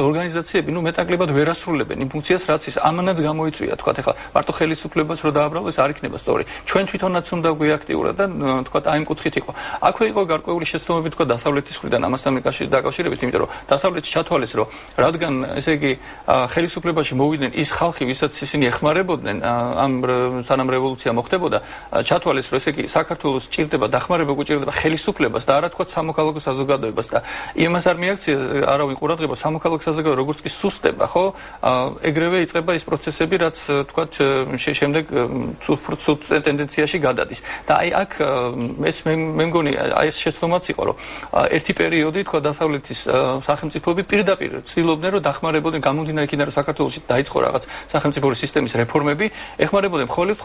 Speaker 2: ორგანიზაციები, მეტნაკლებად ვერ ასრულებენ იმ ფუნქციას, რაც ის ამანაც გამოიწვია, თქვა, ეხლა მარტო ხელისუფლებას რო დააბრალოს, არ იქნება სწორი. ჩვენ თვითონაც უნდა გვიაქტიურა და თქვა აი იმ კუთხით იყო. აქვე იყო გარკვეული შეცდომები თქვა დასავლეთის მხრიდან ამასთან დაკავშირებით, იმიტომ რომ დასავლეთში ჩათვალეს, რომ რადგან ესე იგი ხელისუფლებაში მოვიდნენ ის ხალხი, ვისაც ისინი ეხმარებოდნენ ამ სანამ რევოლუცია მოხდებოდა, ჩათვალეს, რომ ესე იგი საქართველოს ჭირდება დახმარება გვჭირდება ხელისუფლებას და არა თქვა სამოქალაქო საზოგადოებას და იმას არ მიაქცია არავინ ყურადღება სამოქალაქო საზოგადოება როგორც კი სუსტება, ხო? ეგრევე იწყება ის პროცესები, რაც თქვა შემდეგ ცუდ ტენდენციაში გადადის. და აი აქ ეს მე მგონი აი ეს შეცდომაც იყო, რომ ერთი პერიოდი თქვა დასავლეთის სახელმწიფოები პირდაპირ ცდილობდნენ, რომ დახმარებოდნენ გამომდინარე იქიდან, რომ საქართველოში დაიწყო რაღაც სახელმწიფო სისტემის რეფორმები, ეხმარებოდნენ მხოლოდ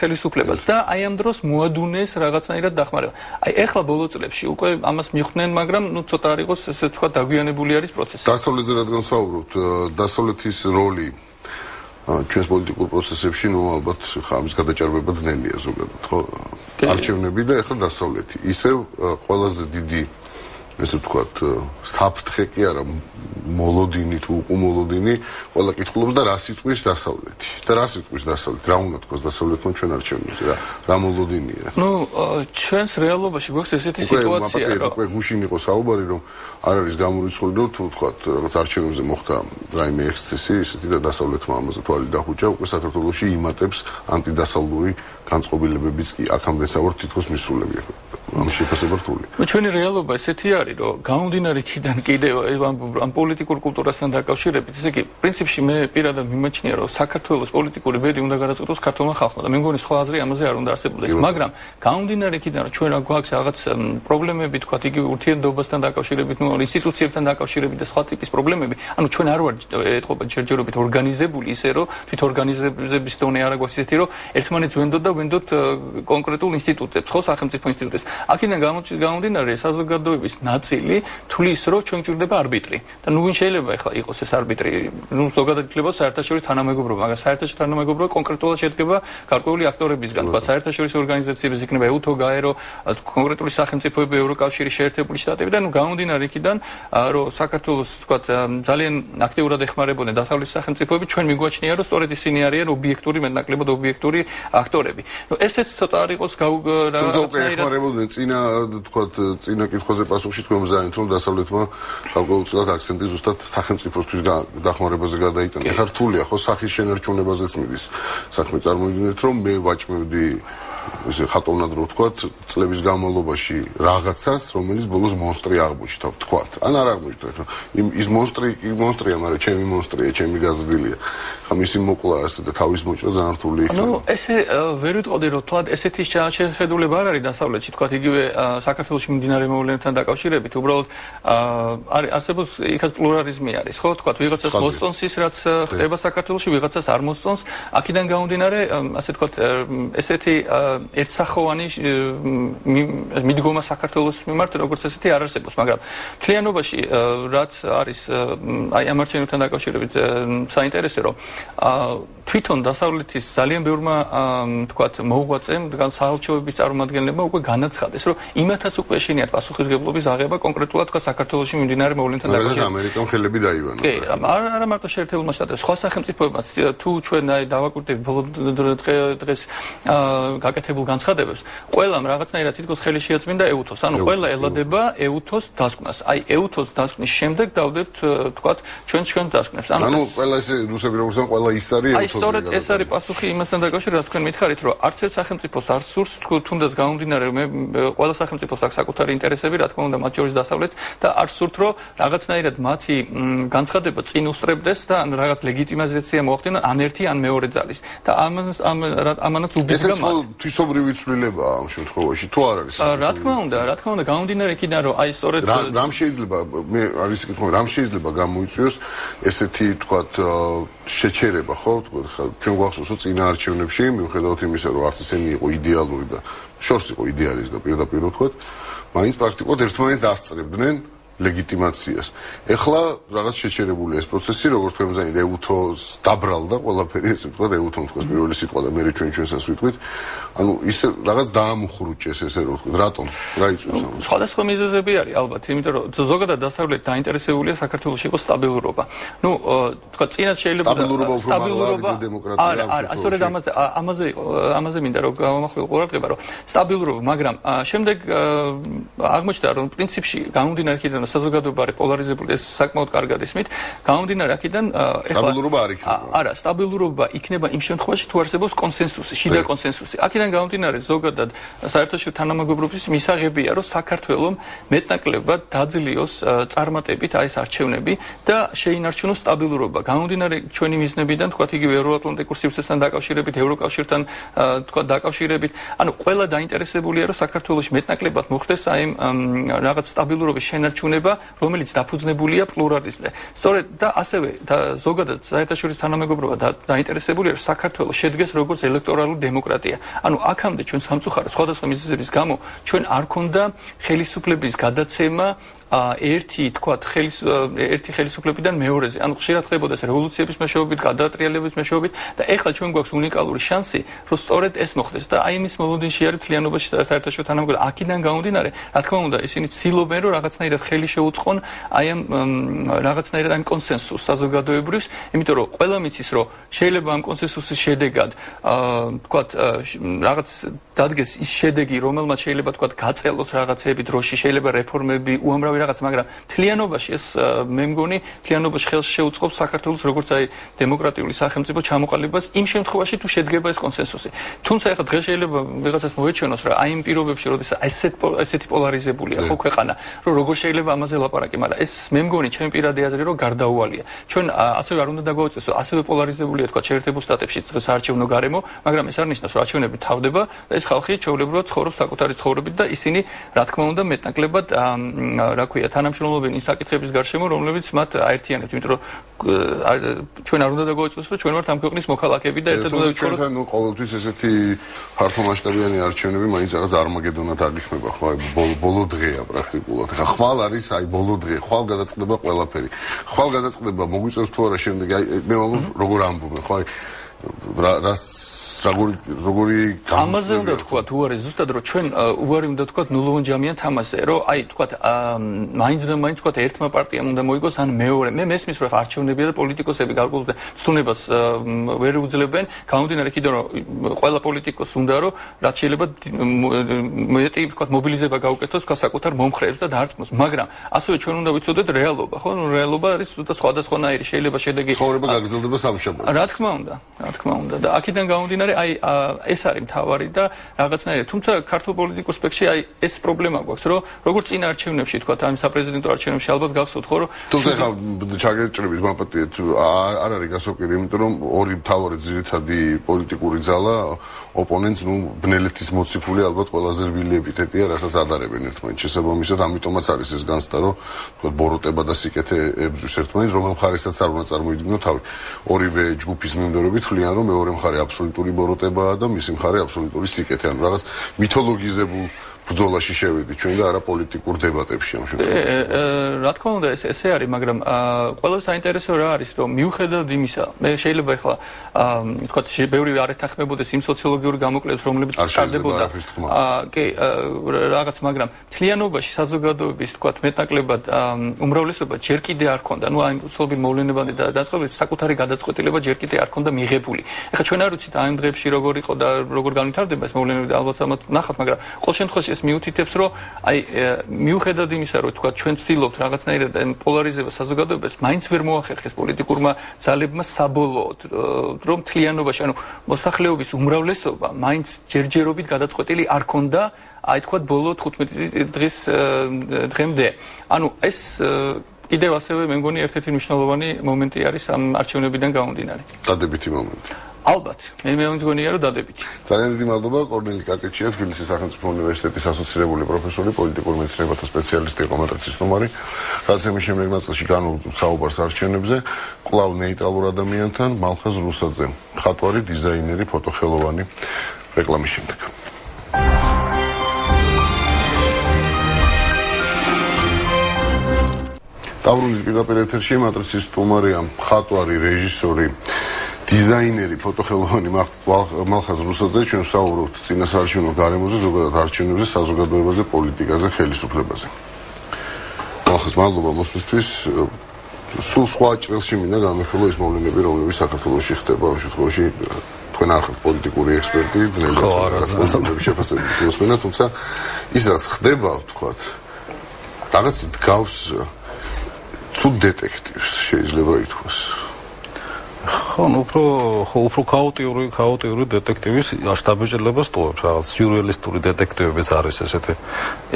Speaker 2: ხელისუფლებას და აი ამ დროს მოადუნეს რაღაცნაირად დახმარება. აი ეხლა ბოლო წლებში უკვე ამას მიხვდნენ, მაგრამ ცოტა არ იყოს ესე თქვა დაგვიანებული არის პროცესი.
Speaker 1: დასავლეთზე რადგან საუბრობთ, დასავლეთის როლი ჩვენს პოლიტიკურ პროცესებში, ალბათ ამის გადაჭარბება ძნელია ზოგადად, ხო? არჩევნები და ეხლა დასავლეთი. ისევ ყველაზე დიდი ესე ვთქვათ, საფრთხე კი არა, მოლოდინი თუ უკუმოლოდინი, ყველა კითხულობს და რა სიტყვის დასავლეთი. და რა სიტყვის დასავლეთი? რა უნდა თქვას დასავლეთმა ჩვენ არჩევნებზე? რა მოლოდინია?
Speaker 2: ჩვენს რეალობაში გვაქვს ესეთი სიტუაცია,
Speaker 1: რომ უკვე გუშინ იყო საუბარი, რომ არ არის გამორიცხული, რომ თუ ვთქვათ, რაღაც არჩევნებზე მოხდა რაიმე ექსცესი, ისეთი და დასავლეთმა ამაზე თვალი დაჰუჭა, უკვე საქართველოში იმატებს ანტიდასავლური განწყობილებებიც კი აქამდე საუბრობთ თითქოს მისულები. ამის შეფასება რთული.
Speaker 2: ჩვენი რეალობა ესეთი არის, რომ გამომდინარე იქიდან კიდევ ამ პოლიტიკურ კულტურასთან დაკავშირებით, ესე იგი, პრინციპში მე პირადად მიმაჩნია, რომ საქართველოს პოლიტიკური ბედი უნდა გადაწყვეტოს ქართულმა ხალხმა და მე მგონი სხვა აზრი ამაზე არ უნდა არსებობდეს, მაგრამ გამომდინარე იქიდან, რომ ჩვენ გვაქვს რაღაც პრობლემები, თქვა იგივე ურთიერთობასთან დაკავშირებით, ინსტიტუციებთან დაკავშირებით და სხვა ტიპის პრობლემები, ანუ ჩვენ არ ვარ ეთყობა ჯერჯერობით ორგანიზებული ისე, რომ თვით ორგანიზების დონე არ აქვს ისეთი, რომ ერთმანეთს ვენდოთ და ვენდოთ კონკრეტულ ინსტიტუტებს, ხო, სახელმწიფო ინსტიტუტებს. აქედან გამომდინარე საზოგადოების ნაწილი თulis, რომ ჩვენ გვჭირდება არბიტრი. და ვინ შეიძლება ახლა იყოს ეს არბიტრი? ზოგადად იქნება საერთაშორისო თანამეგობრობა, მაგრამ საერთაშორისო თანამეგობრობა კონკრეტულად შედგება გარკვეული აქტორებისგან, თქვა საერთაშორისო ორგანიზაციების იქნება EUTO, GAERO, კონკრეტული სახელმწიფოები, ევროკავშირი, შეერთებული შტატები და გამომდინარე იქიდან, რომ საქართველოს თქვა ძალიან აქტიურად ეხმარებოდნენ დასავლეთის სახელმწიფოები, ჩვენ მიგვაჩნია, რომ სწორედ ისინი არიან ობიექტური, მეტნაკლებად ობიექტური აქტორები. ესეც ცოტა არ იყოს
Speaker 1: ეხმარებოდნენ წინა კითხვაზე პასუხში თქვენ მზადეთ, რომ დასავლეთმა გარკვეულწილად აქცენტი ზუსტად სახელმწიფოსთვის დახმარებაზე გადაიტანა. ეხლა რთულია, ხო, სახის შენარჩუნებაზეც მიდის საქმე. წარმოიდგინეთ, რომ მე ვაჭმევდი ესე ხატოვნად რო ვთქვათ, წლების განმავლობაში რაღაცას, რომელიც ბოლოს მონსტრი აღმოჩნდა, ვთქვათ. ან არ აღმოჩნდა, ხო? ის მონსტრია, მაგრამ ჩემი მონსტრია, ჩემი გაზრდილია. ხა მისი მოკლა ასე და თავის მოჭრა ძალიან რთული იქნება.
Speaker 2: ესე ვერ ვიტყოდი, რომ თლად ესეთი შეხედულება არ არის დასავლეთში, თქვათ იგივე საქართველოში მიმდინარე მოვლენებთან დაკავშირებით, უბრალოდ არსებობს იქაც პლურალიზმი არის, ხო? თქვათ ვიღაცას მოსწონს ის, რაც ხდება საქართველოში, ვიღაცას არ მოსწონს. აქედან გამომდინარე, ასე თქვათ, ესეთი ერთსახოვანი მიდგომა საქართველოს მიმართ, როგორც ესეთი არ არსებობს, მაგრამ მთლიანობაში რაც არის აი ამ არჩევნებთან დაკავშირებით საინტერესო, რომ თვითონ დასავლეთის ძალიან ბევრმა თქვათ მოღვაწემ, საელჩოების წარმომადგენლებმა უკვე განაცხადეს, რომ იმათაც უკვე ეშინიათ პასუხისმგებლობის აღება კონკრეტულად თქვათ საქართველოში მიმდინარე მოვლენებთან დაკავშირებით.
Speaker 1: ამერიკამ ხელები დაიბანა.
Speaker 2: კი, არა მარტო შეერთებულმა შტატებმა, სხვა სახელმწიფოებმაც თუ ჩვენ აი დავაკვირდებით ბოლო დღეს გაკეთებულ განცხადებებს, ყველამ რაღაცნაირად თითქოს ხელი შეაწმინდა EUTO-ს. ანუ ყველა ელადება EUTO-ს დასკვნას. აი EUTO-ს დასკვნის შემდეგ დავდებთ თქვათ ჩვენ დასკვნებს.
Speaker 1: ანუ ყველა ეს რუსები როგორც ან ყველა ის არის
Speaker 2: EUTO-ზე. აი სწორედ ეს არის პასუხი იმასთან დაკავშირებით, რაც თქვენ მითხარით, რომ არც ერთ სახელმწიფოს არ სურს თუნდაც გამომდინარე მე ყველა სახელმწიფოს აქვს საკუთარი ინტერესები, რა თქმა უნდა, მათ შორის დასავლეთ და არ სურთ რომ რაღაცნაირად მათი განცხადება წინ უსწრებდეს და რაღაც ლეგიტიმიზაცია მოახდინონ ან ერთი ან მეორე ძალის და ამანაც უბიძგა მათ.
Speaker 1: ეს თვისობრივი ცვლილებაა ამ შემთხვევაში თუ არ არის?
Speaker 2: რა თქმა უნდა, გამომდინარე იქიდან რომ აი სწორედ
Speaker 1: რამ შეიძლება მე არის კითხვა, რამ შეიძლება გამოიწვიოს ესეთი თქვათ შეჩერება, ხო, ჩვენ გვახსოვს წინა არჩევნებში, მიუხედავად იმისა, რომ არც ისინი იყო იდეალური და შორს იყო იდეალიზმი და პირდაპირ ვთქვათ, მაინც პრაქტიკულად ერთმანეთს ასწრებდნენ ლეგიტიმაციას. ეხლა რაღაც შეჩერებულია ეს პროცესი, როგორც თქვენ მზანი EUTO-ს დაბრალდა ყველაფერი, ესე ვთქვათ, EUTO-მ თქვა პირველი სიტყვა და მე ჩვენსაც ვიტყვით. ანუ ის რაღაც დაამუხრუჭეს ესე რომ ვთქვათ, რატომ? რა იწვევს ამას?
Speaker 2: სხვადასხვა მიზეზები არის ალბათ, იმიტომ რომ ზოგადად დასავლეთ დაინტერესებულია საქართველოს იყოს სტაბილურობა. ნუ თქვა წინათ შეიძლება
Speaker 1: სტაბილურობა დემოკრატია.
Speaker 2: არა, სწორედ ამაზე მინდა რომ გამახვილ ყურადღება, რომ სტაბილურობა, მაგრამ შემდეგ აღმოჩნდა რომ პრინციპში გამომდინარე იქიდან საზოგადოება არის პოლარიზებული, ეს საკმაოდ კარგად ისმით. გამომდინარე აქედან ეხლა
Speaker 1: სტაბილურობა არ იქნება.
Speaker 2: არა, სტაბილურობა იქნება იმ შემთხვევაში, თუ არსებობს კონსენსუსი, შიდა კონსენსუსი. აქედან გამომდინარე ზოგადად საერთაშორისო თანამეგობრობის მისაღებია, რომ საქართველოს მეტნაკლებად დაძლიოს წარმატებით აი ეს არჩევნები და შეინარჩუნოს სტაბილურობა. გამომდინარე ჩვენი მიზნებიდან, თქვათ იგივე ევროატლანტიკურ სივრცესთან დაკავშირებით, ევროკავშირთან თქვათ დაკავშირებით, ანუ ყველა დაინტერესებულია, რომ საქართველოში მეტნაკლებად მოხდეს აი რაღაც სტაბილურობის შენარჩუნება, რომელიც დაფუძნებულია პლურალიზმზე. სწორედ და ასევე და ზოგადად საერთაშორისო თანამეგობრობა დაინტერესებულია, რომ საქართველოს შედგეს როგორც ელექტორალური დემოკრატია. ანუ აქამდე ჩვენ სამწუხაროდ სხვადასხვა მიზეზების გამო ჩვენ არ ქონდა ხელისუფლების გადაცემა ერთი ხელისუფლებიდან მეორეზე. ანუ ხშირად ხდებოდა ეს რევოლუციების მეშვეობით, გადატრიალების მეშვეობით და ეხლა ჩვენ გვაქვს უნიკალური შანსი, რომ სწორედ ეს მოხდეს და აი იმის მოლოდინში არის მთლიანობაში საერთაშორისო თანამეგობრობა. აქედან გამომდინარე, რა თქმა უნდა, ისინი ცდილობენ, რომ რაღაცნაირად ხელი შეუწყონ აი ამ რაღაცნაირად ამ კონსენსუსს საზოგადოებრივს, იმიტომ რომ ყველა მიცის, რომ შეიძლება ამ კონსენსუსის შედეგად თქვათ რაღაც დადგეს ის შედეგი, რომელმაც შეიძლება თქვათ გაწელოს რაღაცები დროში, შეიძლება რეფორმები, უამრავი რაღაც, მაგრამ თლიანობაში ეს მე მგონი თლიანობაში ხელს შეუწყობს საქართველოს როგორც აი დემოკრატიული სახელმწიფო ჩამოყალიბებას იმ შემთხვევაში თუ შედგება ეს კონსენსუსი. თუმცა ეხლა დღეს შეიძლება ვიღაცას მოეჩვენოს რა აი იმ პირობებში, როდესაც ესეთი პოლარიზებულია ხო ქვეყანა, რომ როგორ შეიძლება ამაზე ლაპარაკი, მაგრამ ეს მე მგონი ჩემი პირადი აზრი რომ გარდაუვალია. ჩვენ ასევე არ უნდა დაგვაუწყდეს, რომ ასევე პოლარიზებულია თქვა შეერთებულ შტატებში დღეს საარჩევნო გარემო, მაგრამ ეს არ ნიშნავს რომ არჩევნები თავდება და ეს ხალხი ჩვეულებრივად ცხოვრობს საკუთარი ცხოვრებით და ისინი რა თქმა უნდა მეტნაკლებად რა ქვია თანამშრომლობენ იმ საკითხების გარშემო, რომლებიც მათ აერთიანებთ, იმიტომ რომ ჩვენ არ უნდა დაგვაუწყდეს, რომ ჩვენ ვართ ამ ქვეყნის მოქალაქეები და ერთად უნდა ვიცხოვროთ.
Speaker 1: ჩვენთან ნუ ყოველთვის ესეთი ფართომასშტაბიანი არჩევნები მაინც რაღაც არმაგედონად აღიქმება, ხო, ბოლო დღეა პრაქტიკულად. ხა ხვალ არის აი ბოლო დღე, ხვალ გადაწყდება ყველაფერი. ხვალ გადაწყდება მოგვიწევს თუ არა შემდეგ აი მე როგორ ამბობენ, ხო, აი როგორი
Speaker 2: ამაზე უნდა თქვა თუ არის ზუსტად რომ ჩვენ უარი უნდა თქვა ნულოვანჯამიან თამასზე რომ აი თქვა მაინც და მაინც თქვა ერთმა პარტიამ უნდა მოიგოს ან მეორე მე მესმის რომ არჩევნებია და პოლიტიკოსები გარკვეულ ცდუნებას ვერ უძლებენ გამომდინარე იქიდან რომ ყველა პოლიტიკოსს უნდა რომ რაც შეიძლება მეტი თქვა მობილიზება გაუკეთოს თქვა საკუთარ მომხრეებს და დარწმუნოს მაგრამ ასევე ჩვენ უნდა ვიცოდეთ რეალობა ხო რეალობა არის ზუსტად სხვადასხვანაირი შეიძლება შედეგი
Speaker 1: ცხოვრება გაგრძელდება სამშაბათს
Speaker 2: რა თქმა უნდა და აქედან გამომდინარე აი ეს არის მთავარი და რაღაცნაირად თუმცა ქართულ პოლიტიკურ სპექტრში აი ეს პრობლემა გვაქვს რომ როგორც წინა არჩევნებში თქვა ამ საპრეზიდენტო არჩევნებში ალბათ გახსოვთ ხო რომ
Speaker 1: თუმცა ხა ჩაგერჭრების მაპატიეთ არ არის გასაკვირი იმიტომ რომ ორი მთავარი ძირითადი პოლიტიკური ძალა ოპონენტს ნუ ბნელეთის მოციქული ალბათ ყველაზე რბილი ეპითეტია რასაც ადარებენ ერთმანეთს შესაბამისად ამიტომაც არის ეს განცდა რომ თქვა ბოროტება და სიკეთე ებრძვის ერთმანეთს რომელ მხარესაც არ უნდა წარმოიდგინო თავი ორივე ჯგუფის მიმდევრები თვლიან რომ მეორე მხარე აბსოლუტური ბოროტებაა და მისი მხარე აბსოლუტური სიკეთე ანუ რაღაც მითოლოგიზებულ ბრძოლაში შევიდით ჩვენ და არა პოლიტიკურ დებატებში ამ შემთხვევაში.
Speaker 2: რა თქმა უნდა ესე არის, მაგრამ ყველა საინტერესო რა არის, რომ მიუხედავად იმისა, მე შეიძლება ახლა თქვა ბევრი არ ეთანხმებოდეს იმ სოციოლოგიური გამოკვლევებს, რომლებიც ჩატარდებოდა. კი, რაღაც, მაგრამ მთლიანობაში საზოგადოების თქვა მეტნაკლებად უმრავლესობა ჯერ კიდე არ ქონდა, ნუ აი სულ მოვლენებამდე დაწყებებით საკუთარი გადაწყვეტილება ჯერ კიდე არ ქონდა მიღებული. ეხლა ჩვენ არ ვიცით ამ დღეებში როგორ იყო და როგორ განვითარდება ეს მოვლენები, ალბათ ამათ ნახავთ, მაგრამ ყოველ შემთხვევაში ეს მიუთითებს, რომ აი მიუხედავად იმისა, რომ თქვა ჩვენ ვცდილობთ რაღაცნაირად პოლარიზებას საზოგადოებას, მაინც ვერ მოახერხეს პოლიტიკურმა ძალებმა საბოლოოდ, რომ მთლიანობაში, ანუ მოსახლეობის უმრავლესობა მაინც ჯერჯერობით გადაწყვეტილი არ ქონდა, აი თქვა ბოლო 15 დღის დღემდე. ანუ ეს კიდევ ასევე მე მგონი ერთ-ერთი მნიშვნელოვანი მომენტი არის ამ არჩევნებიდან გამომდინარე.
Speaker 1: დადებითი მომენტი.
Speaker 2: ალბათ, მე მგონია რომ დადებითი.
Speaker 1: ძალიან დიდი მადლობა კორნელი კაკეჩია, თბილისის სახელმწიფო უნივერსიტეტის ასოცირებული პროფესორი, პოლიტიკურ მეცნიერებათა სპეციალისტი, ეკომატრიცის სტუმარი. გადაცემის შემდეგ ნაწილში განვუწევთ საუბარს არჩევნებზე, კვლავ ნეიტრალურ ადამიანთან, მალხაზ რუსაძე, მხატვარი, დიზაინერი, ფოტოხელოვანი. რეკლამის შემდეგ. დავრუნდით პირდაპირ ეთერში, მატრიცის სტუმარია, მხატვარი, რეჟისორი, დიზაინერი, ფოტოხელოვანი მალხაზ რუსაძე. ჩვენ ვსაუბრობთ წინასაარჩევნო გარემოზე, ზოგადად არჩევნებზე, საზოგადოებაზე, პოლიტიკაზე, ხელისუფლებაზე. მალხაზ, მადლობა მოსვლისთვის. სულ სხვა ჭრილში მინდა გამეხილო ის მოვლენები, რომლებიც საქართველოში ხდება. ამ შემთხვევაში თქვენ არ ხართ პოლიტიკური ექსპერტი, ძნელია რაღაცები შეფასებით მოსმენა, თუმცა ის რაც ხდება, ვთქვათ, რაღაც გავს ცუდ დეტექტივს შეიძლება ითქვას.
Speaker 3: ხო, უფრო ქაოტიური დეტექტივის შტაბეჭდილებას ტოვებს, რაღაც სიურრეალისტური დეტექტივების არის ესეთი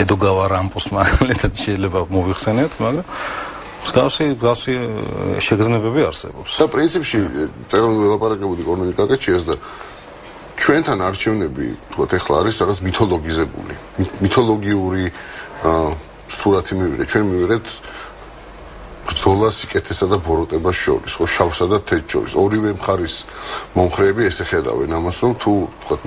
Speaker 3: ედოგავა რამპოს მაგალითად შეიძლება მოიხსენიოთ, მაგრამ მსგავსი შეგრძნებები არსებობს.
Speaker 1: და პრინციპში წერონი ველაპარაკებოდი კორნელი კაკეჩიას და ჩვენთან არჩევნები, თქვათ, ეხლა არის რაღაც მითოლოგიზებული, მითოლოგიური სურათი მივიღეთ, ჩვენ მივიღეთ ბრძოლას სიკეთესა და ბოროტებას შორის, ხო, შავსა და თეთრ შორის. ორივე მხარის მომხრეები ესე ხედავენ ამას, რომ თუ თქვათ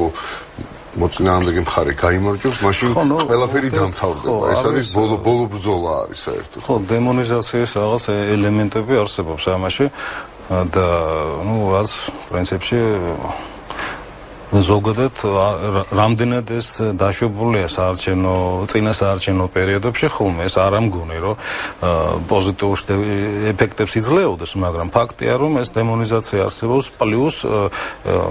Speaker 1: მოწინააღმდეგე მხარე გაიმარჯვებს, მაშინ ყველაფერი დამთავრდება. ეს არის ბოლო ბრძოლა არის საერთოდ.
Speaker 3: ხო, დემონიზაციის რაღაც ელემენტები არსებობს ამაში და რაც პრინციპში ზოგადად რამდენად ეს დაშვებულია წინასაარჩევნო პერიოდებში, ხოლმე ეს არ ამგონი, რომ პოზიტიურ ეფექტებს იძლეოდეს, მაგრამ ფაქტია, რომ ეს დემონიზაცია არსებობს, პლუს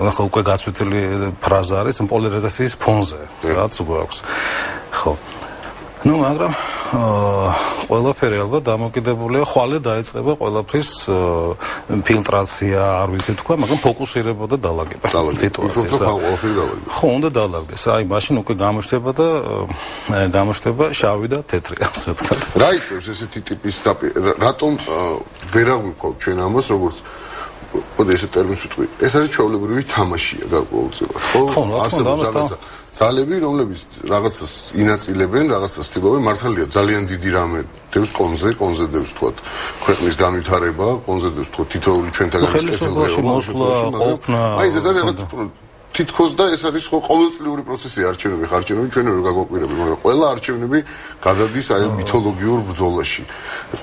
Speaker 3: ახლა უკვე გაცვეთილი ფრაზა არის პოლარიზაციის ფონზე, რაც გვაქვს. ხო. მაგრამ ყველაფერი ალბათ დამოკიდებულია, ხვალე დაიწყება ყველაფრის ფილტრაცია, არ ვიცი თქვა, მაგრამ ფოკუსირება და დალაგება სიტუაციას. ხო, უნდა დალაგდეს. აი, მაშინ უკვე გამოჩნდება შავი და თეთრი, ასე ვთქვათ.
Speaker 1: რა იწევს ესეთი ტიპის რატომ ვერ აღვიქვათ ჩვენ ამას, როგორც ოდე ესე ტერმინს ვიტყვი, ეს არის ჩვეულებრივი თამაშია გარკვეულწილად, ხო? არსებობს რაღაცა ძალები, რომლებიც რაღაცას ინაწილებენ, რაღაცას ცდილობენ, მართალია ძალიან დიდი რამე დევს კონზე დევს თქვათ ქვეყნის განვითარება, კონზე დევს თქვათ თითოეული ჩვენთან
Speaker 3: აი
Speaker 1: ეს არის რაღაც თითქოს და ეს არის ხო ყოველწლიური პროცესი არჩევნები, ჩვენ ვერ გაგვაკვირები, მაგრამ ყველა არჩევნები გადადის აი მითოლოგიურ ბრძოლაში.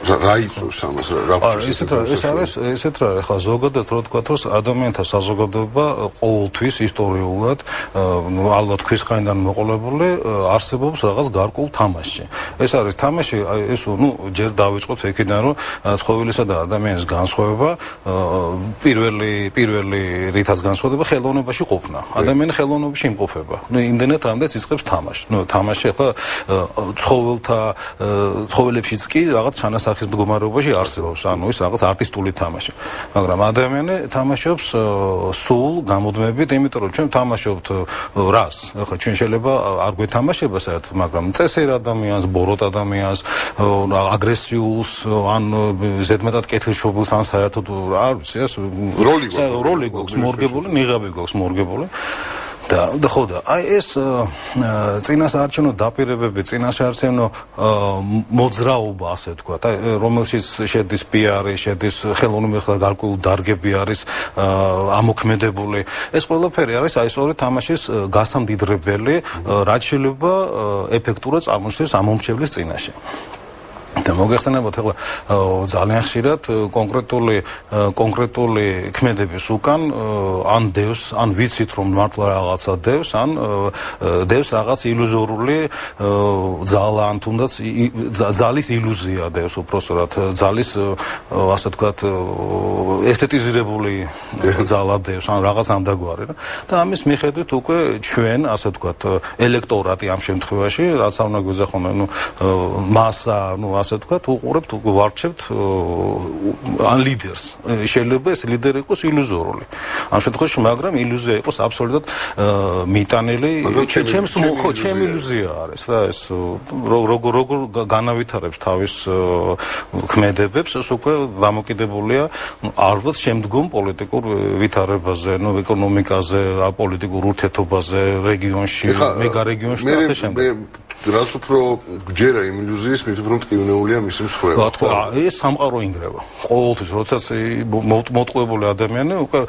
Speaker 1: რა იწევს ამას, რა
Speaker 3: ეს ესეთ რა, ხა ზოგადად რო თქვა, რომ ადამიანთა საზოგადოება ყოველთვის ისტორიულად, ალბათ ქვისხანიდან მოყოლებული არსებობს რაღაც გარკვეულ თამაში. ეს არის თამაში, ეს ჯერ დავიწყოთ იქიდან, რომ ცხოველისა და ადამიანის განსხვავება, პირველი რითაც განსხვავდება ხელოვნებაში ყოფნა. ადამიანი ხელოვნებაში იმყოფება. იმდენად რამდენიც იწყებს თამაშს. თამაში ახლა ცხოველებშიც კი რაღაც ჩანასახის მდგომარეობაში არსებობს. ანუ ის რაღაც არტისტული თამაში. მაგრამ ადამიანი თამაშობს სულ გამოდმებით, იმიტომ რომ ჩვენ თამაშობთ რას? ახლა ჩვენ შეიძლება არ გვეთამაშება საერთოდ, მაგრამ წესერ ადამიანს, ბოროტ ადამიანს, აგრესიულს, ან ზედმეტად კეთილშობილს, ან საერთოდ არ ვიცი, ეს როლი გვაქვს მორგებული, ნიღაბი გვაქვს მორგებული. და ხო და აი ეს წინასაარჩევნო დაპირებები, წინასაარჩევნო მოძრაობა, ასე ვთქვათ, აი რომელშიც შედის პიარი, შედის ხელოვნური გარკვეული დარგები არის ამოქმედებული. ეს ყველაფერი არის აი სწორედ თამაშის გასამდიდრებელი, რაც შეიძლება ეფექტურად წარმოჩნდეს ამომრჩევლის წინაშე. და მოგეხსენებათ ახლა ძალიან ხშირად კონკრეტული ქმედების უკან ან დევს, ან ვიცით რომ მართლა რაღაცა დევს, ან დევს რაღაც ილუზორული ძალა, ან თუნდაც ძალის ილუზია დევს უпроსტად, ძალის ასე ვთქვათ ესთეტიზირებული ძალა დევს, ან რაღაც ამდაგვარი და ამის მიხედვით უკვე ჩვენ ასე ვთქვათ ელექტორატი ამ შემთხვევაში, რაც არ უნდა გვეძახონ, მასა, ასე ვთქვათ, უყურებთ, ვარჩევთ ან ლიდერს. შეიძლება ეს ლიდერი იყოს ილუზორული. ამ შემთხვევაში, მაგრამ ილუზია იყოს აბსოლუტურად მიტანილი, ჩემი ილუზია არის რა ეს როგორ განავითარებს თავის ქმედებებს, ეს უკვე დამოკიდებულია ალბათ შემდგომ პოლიტიკურ ვითარებაზე, ეკონომიკაზე, პოლიტიკურ ურთიერთობაზე რეგიონში, მეგარეგიონში და ასე შემდეგ.
Speaker 1: რაც უფრო გჯერა იმ ილუზიის, მით უფრო მტკივნეულია მისი მსხვერპლობა.
Speaker 3: თქვა, ეს სამყარო ინგრევა. ყოველთვის, როდესაც მოტყუებული ადამიანი უკვე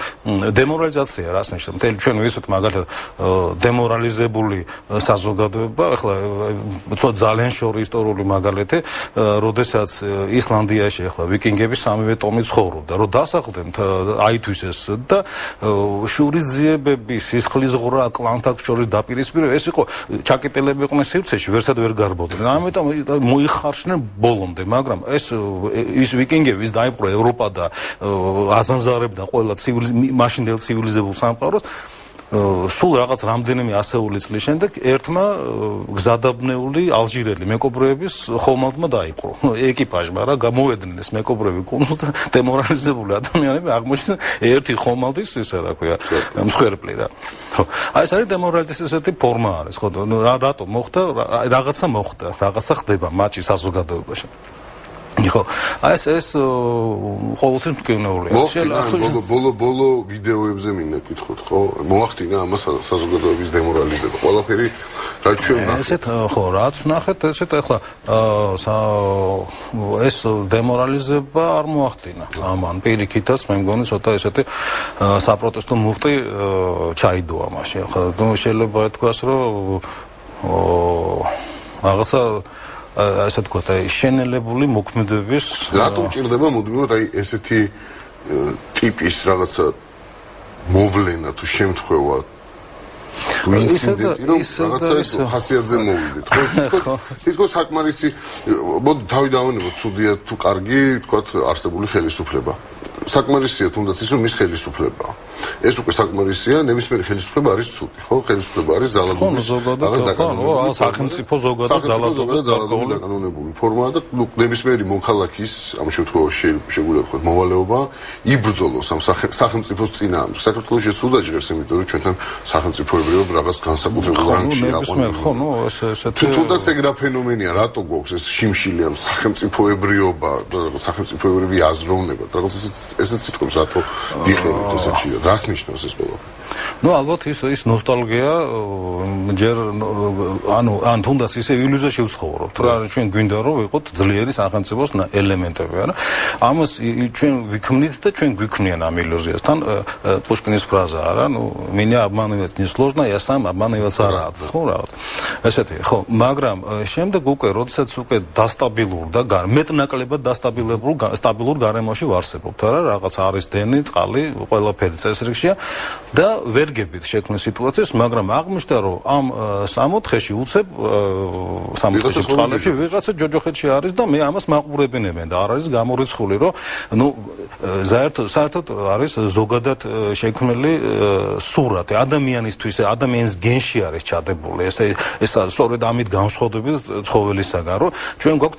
Speaker 3: დემორალიზაცია რას ნიშნავს? მთელი ჩვენ ვიცით მაგალითად დემორალიზებული საზოგადოება, ახლა ცოტა ძალიან შორი ისტორიული მაგალითი, როდესაც ისლანდიაში ახლა ვიკინგები სამივე ტომი ცხოვრობდა, რომ დასახლდნენ აითვის ეს და შურისძიებები, სისხლისღვრა, კლანთა შორის დაპირისპირება, ეს იყო ჩაკეტილები იყვნენ სივრცეში, ვერსად ვერ გარბოდნენ. ამიტომ მოიხარშნენ ბოლომდე, მაგრამ ის ვიკინგები დაიპყრო ევროპა და აზანზარებდა ყველა მაშინდელ ცივილიზებულ სამყაროს. სულ რაღაც რამდენიმე ასეული წლის შემდეგ ერთმა გზადაბნეული ალჟირელი მეკობრეების ხომალდმა დაიპყრო. ეკიპაჟმა რა გამოვედნენ ეს მეკობრეები კუნძულს და დემორალიზებული ადამიანები აღმოჩნდნენ ერთი ხომალდის ისა რა ქვია მსხვერპლი რა. აი ეს არის დემორალიზაციის ესეთი ფორმა არის, ხო? რატო მოხდა? რაღაცა მოხდა, რაღაცა ხდება მათი საზოგადოებაში. ხო, აი ეს ყოველთვის მკვნეულია.
Speaker 1: ბოლო ვიდეოებზე მინდა გითხოთ, ხო? მოახდინა ამას საზოგადოების დემორალიზება. ყველაფერი რაც ჩვენ ნახეთ.
Speaker 3: ესეთ ხო, რაც ნახეთ, ესეთ ახლა ეს დემორალიზება არ მოახდინა. ამან პირიქითაც მე მგონი ცოტა ესეთი საპროტესტო მუხტი ჩაიდოა მაშინ. ახლა შეიძლება ითქვას, რომ რაღაცა ასე ვთქვათ, აი შენელებული მოქმედების
Speaker 1: რატომ ჭირდება მუდმივად აი ესეთი ტიპის რაღაცა მოვლენა თუ შემთხვევა თუ ინციდენტი რომ რაღაცა ხასიათზე მოვიდეთ, ხო? თითქოს საკმარისი მოდი თავი დავანებოთ, ცუდია თუ კარგი, ვთქვათ, არსებული ხელისუფლება. საკმარისია თუნდაც ის რომ მის ხელისუფლებაა. ეს უკვე საკმარისია, ნებისმიერი ხელისუფლება არის ცუდი, ხო? ხელისუფლება არის ძალადობის
Speaker 3: სახელმწიფო ზოგადად ძალადობის
Speaker 1: დაკანონებული ფორმა და ნებისმიერი მოქალაქის ამ შემთხვევაში შეგვიძლია ვთქვათ მოვალეობა იბრძოლოს ამ სახელმწიფოს წინააღმდეგ. საქართველოში ეს უნდა ჟღერს, იმიტომ რომ ჩვენთან სახელმწიფოებრიობა რაღაც განსაკუთრებულ რანგში აყვანილია. თუნდაც ეგ რა ფენომენია, რატო გვაქვს ეს შიმშილი ამ სახელმწიფოებრიობა და სახელმწიფოებრივი აზროვნება, რაღაც ესეც სიტყვებს რატო ვიყენებთ ესეთში? რას ნიშნავს ეს ყველაფერი?
Speaker 3: ნუ ალბათ ის ნოსტალგია ჯერ ან თუნდაც ისე ილუზიაში ვცხოვრობთ რა ჩვენ გვინდა რომ ვიყოთ ძლიერი სახელმწიფოს ელემენტები არა ამას ჩვენ ვიქმნით და ჩვენ გვიქმნიან ამ ილუზიასთან პუშკინის ფრაზა არა ნუ меня обманывать не сложно я сам обманываться рад ხო რაღაც ესეთი ხო მაგრამ შემდეგ უკვე როდესაც უკვე დასტაბილურ და მეტნაკლებად სტაბილურ გარემოში ვარსებობთ არა რაღაც არის დენი წყალი ყველაფერი წესრიგშია და ვერ გებით შექმნილ სიტუაციას, მაგრამ აღმოჩნდა რომ ამ 60-ში უცებ 60-ში წყალებში ვიღაცა ჯოჯოხეთში არის და მე ამას მაყურებინებენ და არ არის გამორიცხული რომ ნუ საერთოდ არის ზოგადად შექმნილი სურათი ადამიანისთვის ადამიანის გენში არის ჩადებული ეს სწორედ ამით განსხვავებით ცხოველისაგან რომ ჩვენ გვაქვს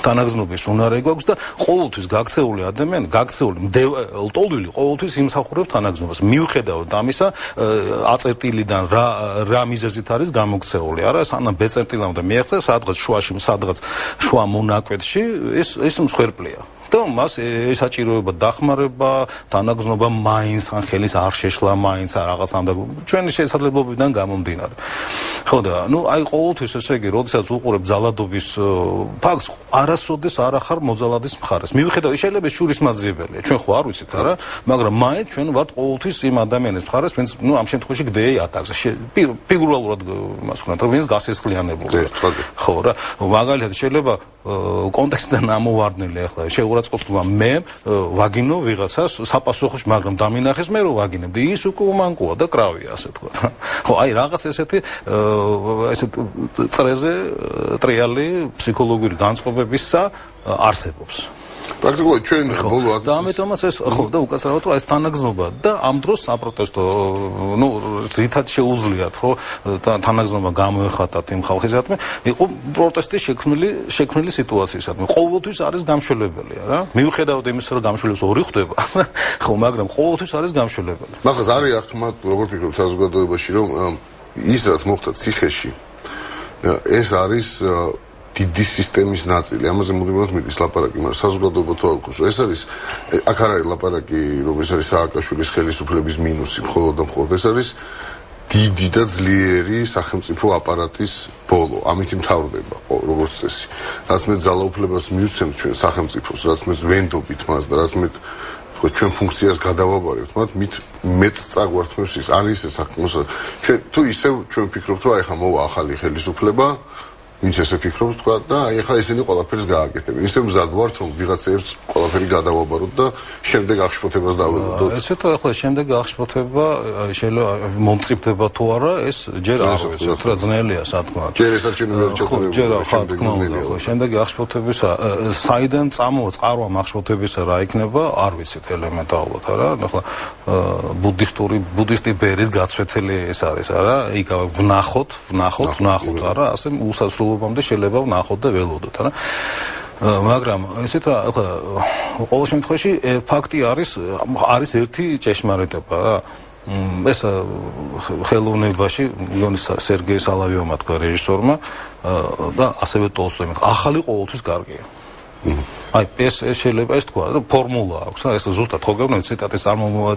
Speaker 3: თანაგზნობის უნარი გვაქვს და ყოველთვის გაქცეული ადამიანი გაქცეული ლტოლვილი ყოველთვის იმსახურებს თანაგზნობას მიუხედავად ამისა აწერტილიდან რა მიზეზით არის გამოქცეული არა სანამ ბეწერტილამდე მიაღწევს სადღაც შუაში სადღაც შუა მონაკვეთში ეს მსხვერპლია და მას ესაჭიროება დახმარება, თანაგზნობა მაინც ან ხელის არ შეშლა მაინც რაღაცამდე ჩვენი შესაძლებლობიდან გამომდინარე. ხო და აი ყოველთვის ესე იგი, როდესაც უყურებ ძალადობის ფაქტს, არასოდეს არ ახარ მოძალადის მხარეს. მიუხედავად შეიძლება შურისმაძიებელია, ჩვენ ხო არ ვიცით არა, მაგრამ მაინც ჩვენ ვართ ყოველთვის იმ ადამიანის მხარეს, ვინც ამ შემთხვევაში გდეი ატაკს. ფიგურალურად მას ვქნათ, ვინც გასესხლიანებულია. ხო რა, მაგალითად შეიძლება კონტექსტიდან ამოვარდნილი ახლა შეურაცხყოფა მე ვაგინო ვიღაცას საპასუხოში, მაგრამ დამინახეს მე რომ ვაგინებდი, ის უკვე უმანკოა და კრავია, ასე ვთქვათ. ხო, აი რაღაც ესეთი წრეზე ტრიალი ფსიქოლოგიური განწყობებისა არსებობს.
Speaker 1: პრაქტიკულად ჩვენ ბოლო
Speaker 3: და ამიტომაც ეს ხო და უკაცრავად რომ ეს თანაგზნობა და ამ დროს საპროტესტო ზითად შეუძლიათ რომ თანაგზნობა გამოეხატათ იმ ხალხისადმი იყო პროტესტის შექმნილი სიტუაციისადმი ყოველთვის არის გამშველებელია რა მიუხედავად იმისა რომ გამშველებს ორი ხდება ხო მაგრამ ყოველთვის არის გამშველებელი
Speaker 1: მაგას არის ახმად როგორ ფიქრობთ საზოგადოებაში რომ ის რაც მოხდა ციხეში ეს არის დიდი სისტემის ნაწილი. ამაზე მუდმივად მიდის ლაპარაკი, მაგრამ საზოგადოება თუ არ გქოს, ეს არის აქ არ არის ლაპარაკი, რომ ეს არის სააკაშვილის ხელისუფლების მინუსი, მხოლოდ და მხოლოდ ეს არის დიდი და ძლიერი სახელმწიფო აპარატის ბოლო. ამით მთავრდება როგორც წესი. რაც მე ძალაუფლებას მივცემთ ჩვენ სახელმწიფოს, რაც მე ვენდობით მას და რაც მე ჩვენ ფუნქციას გადავაბარებთ, მით მეც წაგვართმევს ის არის ეს საქმე. ჩვენ თუ ისევ ჩვენ ვფიქრობთ, რომ აი ხა მოვა ახალი ხელისუფლება ვინც ესე ფიქრობს თქვა და აი ახლა ესენი ყველაფერს გააკეთებენ. ისე მზად ვართ რომ ვიღაცებს ყველაფერი გადავაბაროთ და შემდეგ აღშფოთებას დაველოდოთ.
Speaker 3: ეცეთ ახლა შემდეგ აღშფოთება შეიძლება მომწიფდება თუ არა ეს ჯერ არ ვიცით რა ძნელია სათქმა.
Speaker 1: ჯერ ეს არჩევნები არ ჩაწერილი.
Speaker 3: ჯერ ახლა შემდეგ აღშფოთებისა საიდან წყარვა აღშფოთებისა რა იქნება არ ვიცით ელემენტარულად არა. ახლა ბუდისტური ბერის გაცვეთილი ეს არის არა. იქ ვნახოთ არა ასე უსასრულო შეიძლება ვნახოთ და ველოდოთ რა მაგრამ ესეთ რა ახლა ყოველ შემთხვევაში ფაქტი არის ერთი ჭეშმარიტება რა ეს ხელოვნებაში სერგეი სალავიოვმა თქვა რეჟისორმა და ასევე ტოლსტოიმ ახალი ყოველთვის კარგია აი ეს შეიძლება ეს თქვა ფორმულა აქვს რა ეს ზუსტად ხო გეუბნები ციტატის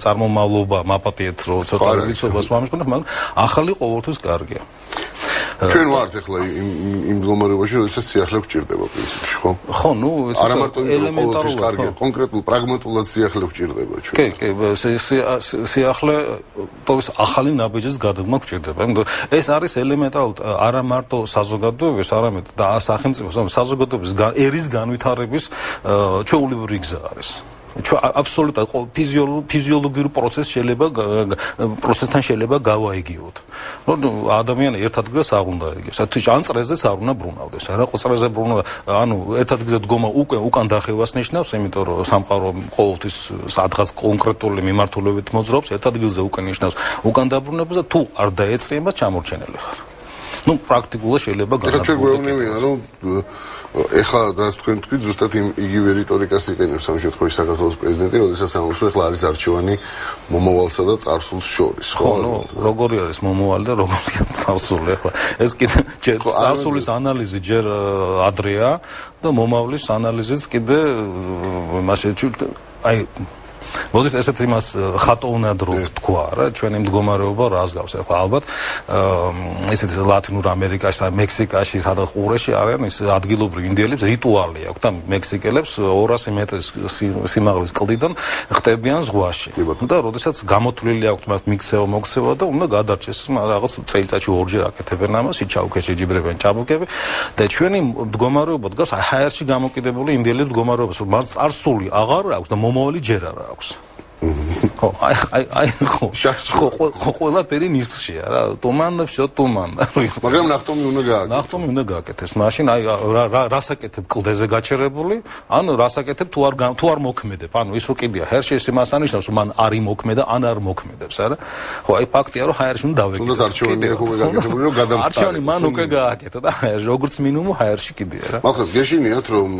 Speaker 3: წარმომავლობა მაპატიეთ რომ ცოტა რიცობას ვამსკვნებ მაგრამ ახალი ყოველთვის კარგია
Speaker 1: ჩვენ ვართ ახლა იმ მდგომარეობაში როდესაც სიახლე გვჭირდება პრინციპში ხო
Speaker 3: ხო ნუ
Speaker 1: არა მარტო ელემენტარულად კარგია კონკრეტულ პრაგმატულად სიახლე გვჭირდება ჩვენ
Speaker 3: კი სიახლე ტოვის ახალი ნაბიჯის გადაგმა გვჭირდება ეს არის ელემენტარულად არა მარტო საზოგადოების არამედ და სახელმწიფოს საზოგადოების ერის განვითარების ჩვეულებრივი გზა არის აბსოლუტურად ფიზიოლოგიური პროცესთან შეიძლება გავაიგივოთ. ადამიანი ერთ ადგილას არ უნდა იგებს. ან წრეზეც არ უნდა ბრუნავდეს. არა წრეზე ბრუნა, ანუ ერთ ადგილზე დგომა უკან დახევას ნიშნავს, იმიტომ რომ სამყარო ყოველთვის სადღაც კონკრეტული მიმართულებით მოძრაობს, ერთ ადგილზე უკან ნიშნავს უკან დაბრუნებას და თუ არ დაეწია მას ჩამორჩენილი ხარ. პრაქტიკულად შეიძლება
Speaker 1: განადგურდეს. ეხლა რაც თქვენ თქვით, ზუსტად იგივე რიტორიკას იყენებს ამ შემთხვევაში საქართველოს პრეზიდენტი, როდესაც ამბობს, რომ ეხლა არის არჩევანი მომავალსა და წარსულს შორის.
Speaker 3: ხო, როგორი არის მომავალი და როგორია წარსული? ეხლა ეს კიდე წარსულის ანალიზი ჯერ ადრეა და მომავლის ანალიზიც კიდე მასე აი მოდით ესეთ იმას ხატოვნად რო ვთქვა რა ჩვენი მდგომარეობა რას გავს ახლა ალბათ ესეთ ლათინურ ამერიკაში და მექსიკაში სადაც ყურეში არიან ის ადგილობრივი ინდიელებს რიტუალი აქვს და მექსიკელებს 200 მეტრის სიმაღლის კლდიდან ხტებიან ზღვაში და როდესაც გამოთვლილი აქვს მათ მიქცევა და უნდა გადარჩეს რაღაც წელიწადში ორჯერ აკეთებენ ამას იჩაუქეში ჯიბრებენ ჭაბუკები და ჩვენი მდგომარეობა დგას ჰაერში გამოკიდებული ინდიელების მდგომარეობას რომ მას წარსული აღარ აქვს და მომავალი ჯერ არ აქვს ხო აი ხო ყველაფერი ნისლშია რა ტუმანდა всё ტუმანდა
Speaker 1: მაგრამ ნახტომი
Speaker 3: უნდა გააკეთეს მაშინ აი რასაკეთებ კლდეზე გაჩერებული ან რასაკეთებ თუ არ მოქმედებ ანუ ის რო კიდია ჰერში ეს იმას ანიშნავს რომ მან არ იმოქმედა ან არ მოქმედებს არა ხო აი ფაქტია რომ ჰაერში უნდა დავეკიდო
Speaker 1: თუნდაც არჩევანი უკვე გააკეთებული რომ გადამხდარა
Speaker 3: არჩევანი მან უკვე გააკეთა და როგორც მინიმუმ ჰაერში კიდია რა
Speaker 1: მაგას გეშინიათ რომ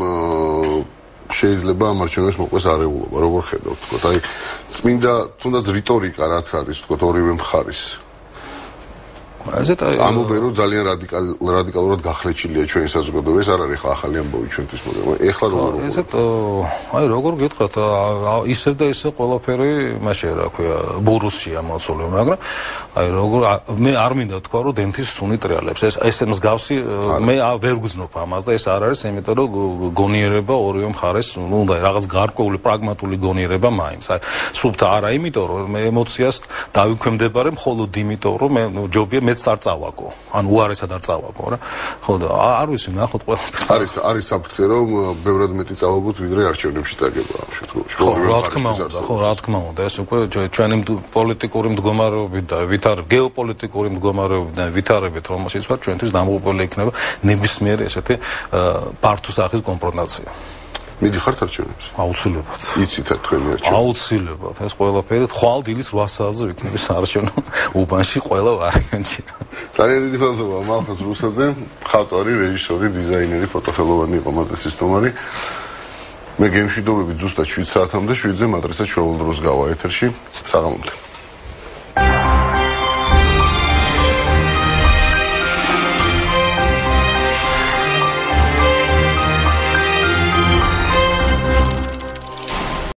Speaker 1: შეიძლება ამ არჩევნებს მოყვეს არეულობა, როგორ ხედავთ, თქო, აი წმინდა თუნდაც რიტორიკა რაც არის, თქო, ორივე მხარის. ამობერო ძალიან რადიკალურად გახლეჩილია ჩვენი საზოგადოება. ეს არ არის ახალი ამბავი ჩვენთვის, მაგრამ ეხლა როგორ
Speaker 3: ესეთ როგორ გითხრათ, ისევ და ისევ ყველაფერი მაშინ რა ქვია, ბურუსია მოცული, მაგრამ როგორ მე არ მინდა თქვა, რომ დენთის სუნი ტრიალებს. ეს მსგავსი მე ვერ გძნობ ამას და ეს არ არის, იმიტომ რომ გონიერება ორივე მხარეს უნდა რაღაც გარკვეული პრაგმატული გონიერება მაინც. სულთა არა, იმიტომ რომ მე ემოციას დავიქვემდებარე მხოლოდ იმიტომ, რომ მე ჯობია მეც არ წავაგო. ან უარესად არ წავაგო რა. ხო და არ ვიცი, ნახოთ ყველაფერს.
Speaker 1: არის საფრთხე, რომ ბევრად მეტი წავაგოთ, ვიდრე არჩევნებში წაგება ამ შემთხვევაში.
Speaker 3: ხო, რა თქმა უნდა, ეს უკვე ჩვენი პოლიტიკური მდგომარეობით და გეოპოლიტიკური მდგომარეობით და ვითარებით, რომელშიც ვარ, ჩვენთვის დამოუკიდებელი იქნება ნებისმიერი ესეთი ფართო სახის კონფრონტაცია.
Speaker 1: მიდიხართ არჩევნებში?
Speaker 3: აუცილებლად.
Speaker 1: იცით თქვენი არჩევნები?
Speaker 3: აუცილებლად. ეს ყველაფერი ხვალ დილის 8 საათზე ვიქნები საარჩევნო უბანში ყველა ვარიანტში.
Speaker 1: ძალიან დიდი მადლობა მალხაზ რუსაძე, მხატვარი, რეჟისორი, დიზაინერი, ფოტოხელოვანი იყო მატრიცის სტუმარი. მე გემშვიდობებით ზუსტად 7 საათამდე 7-ზე მატრიცა ჩვეულებრივ გავა ეთერში. საღამომდე.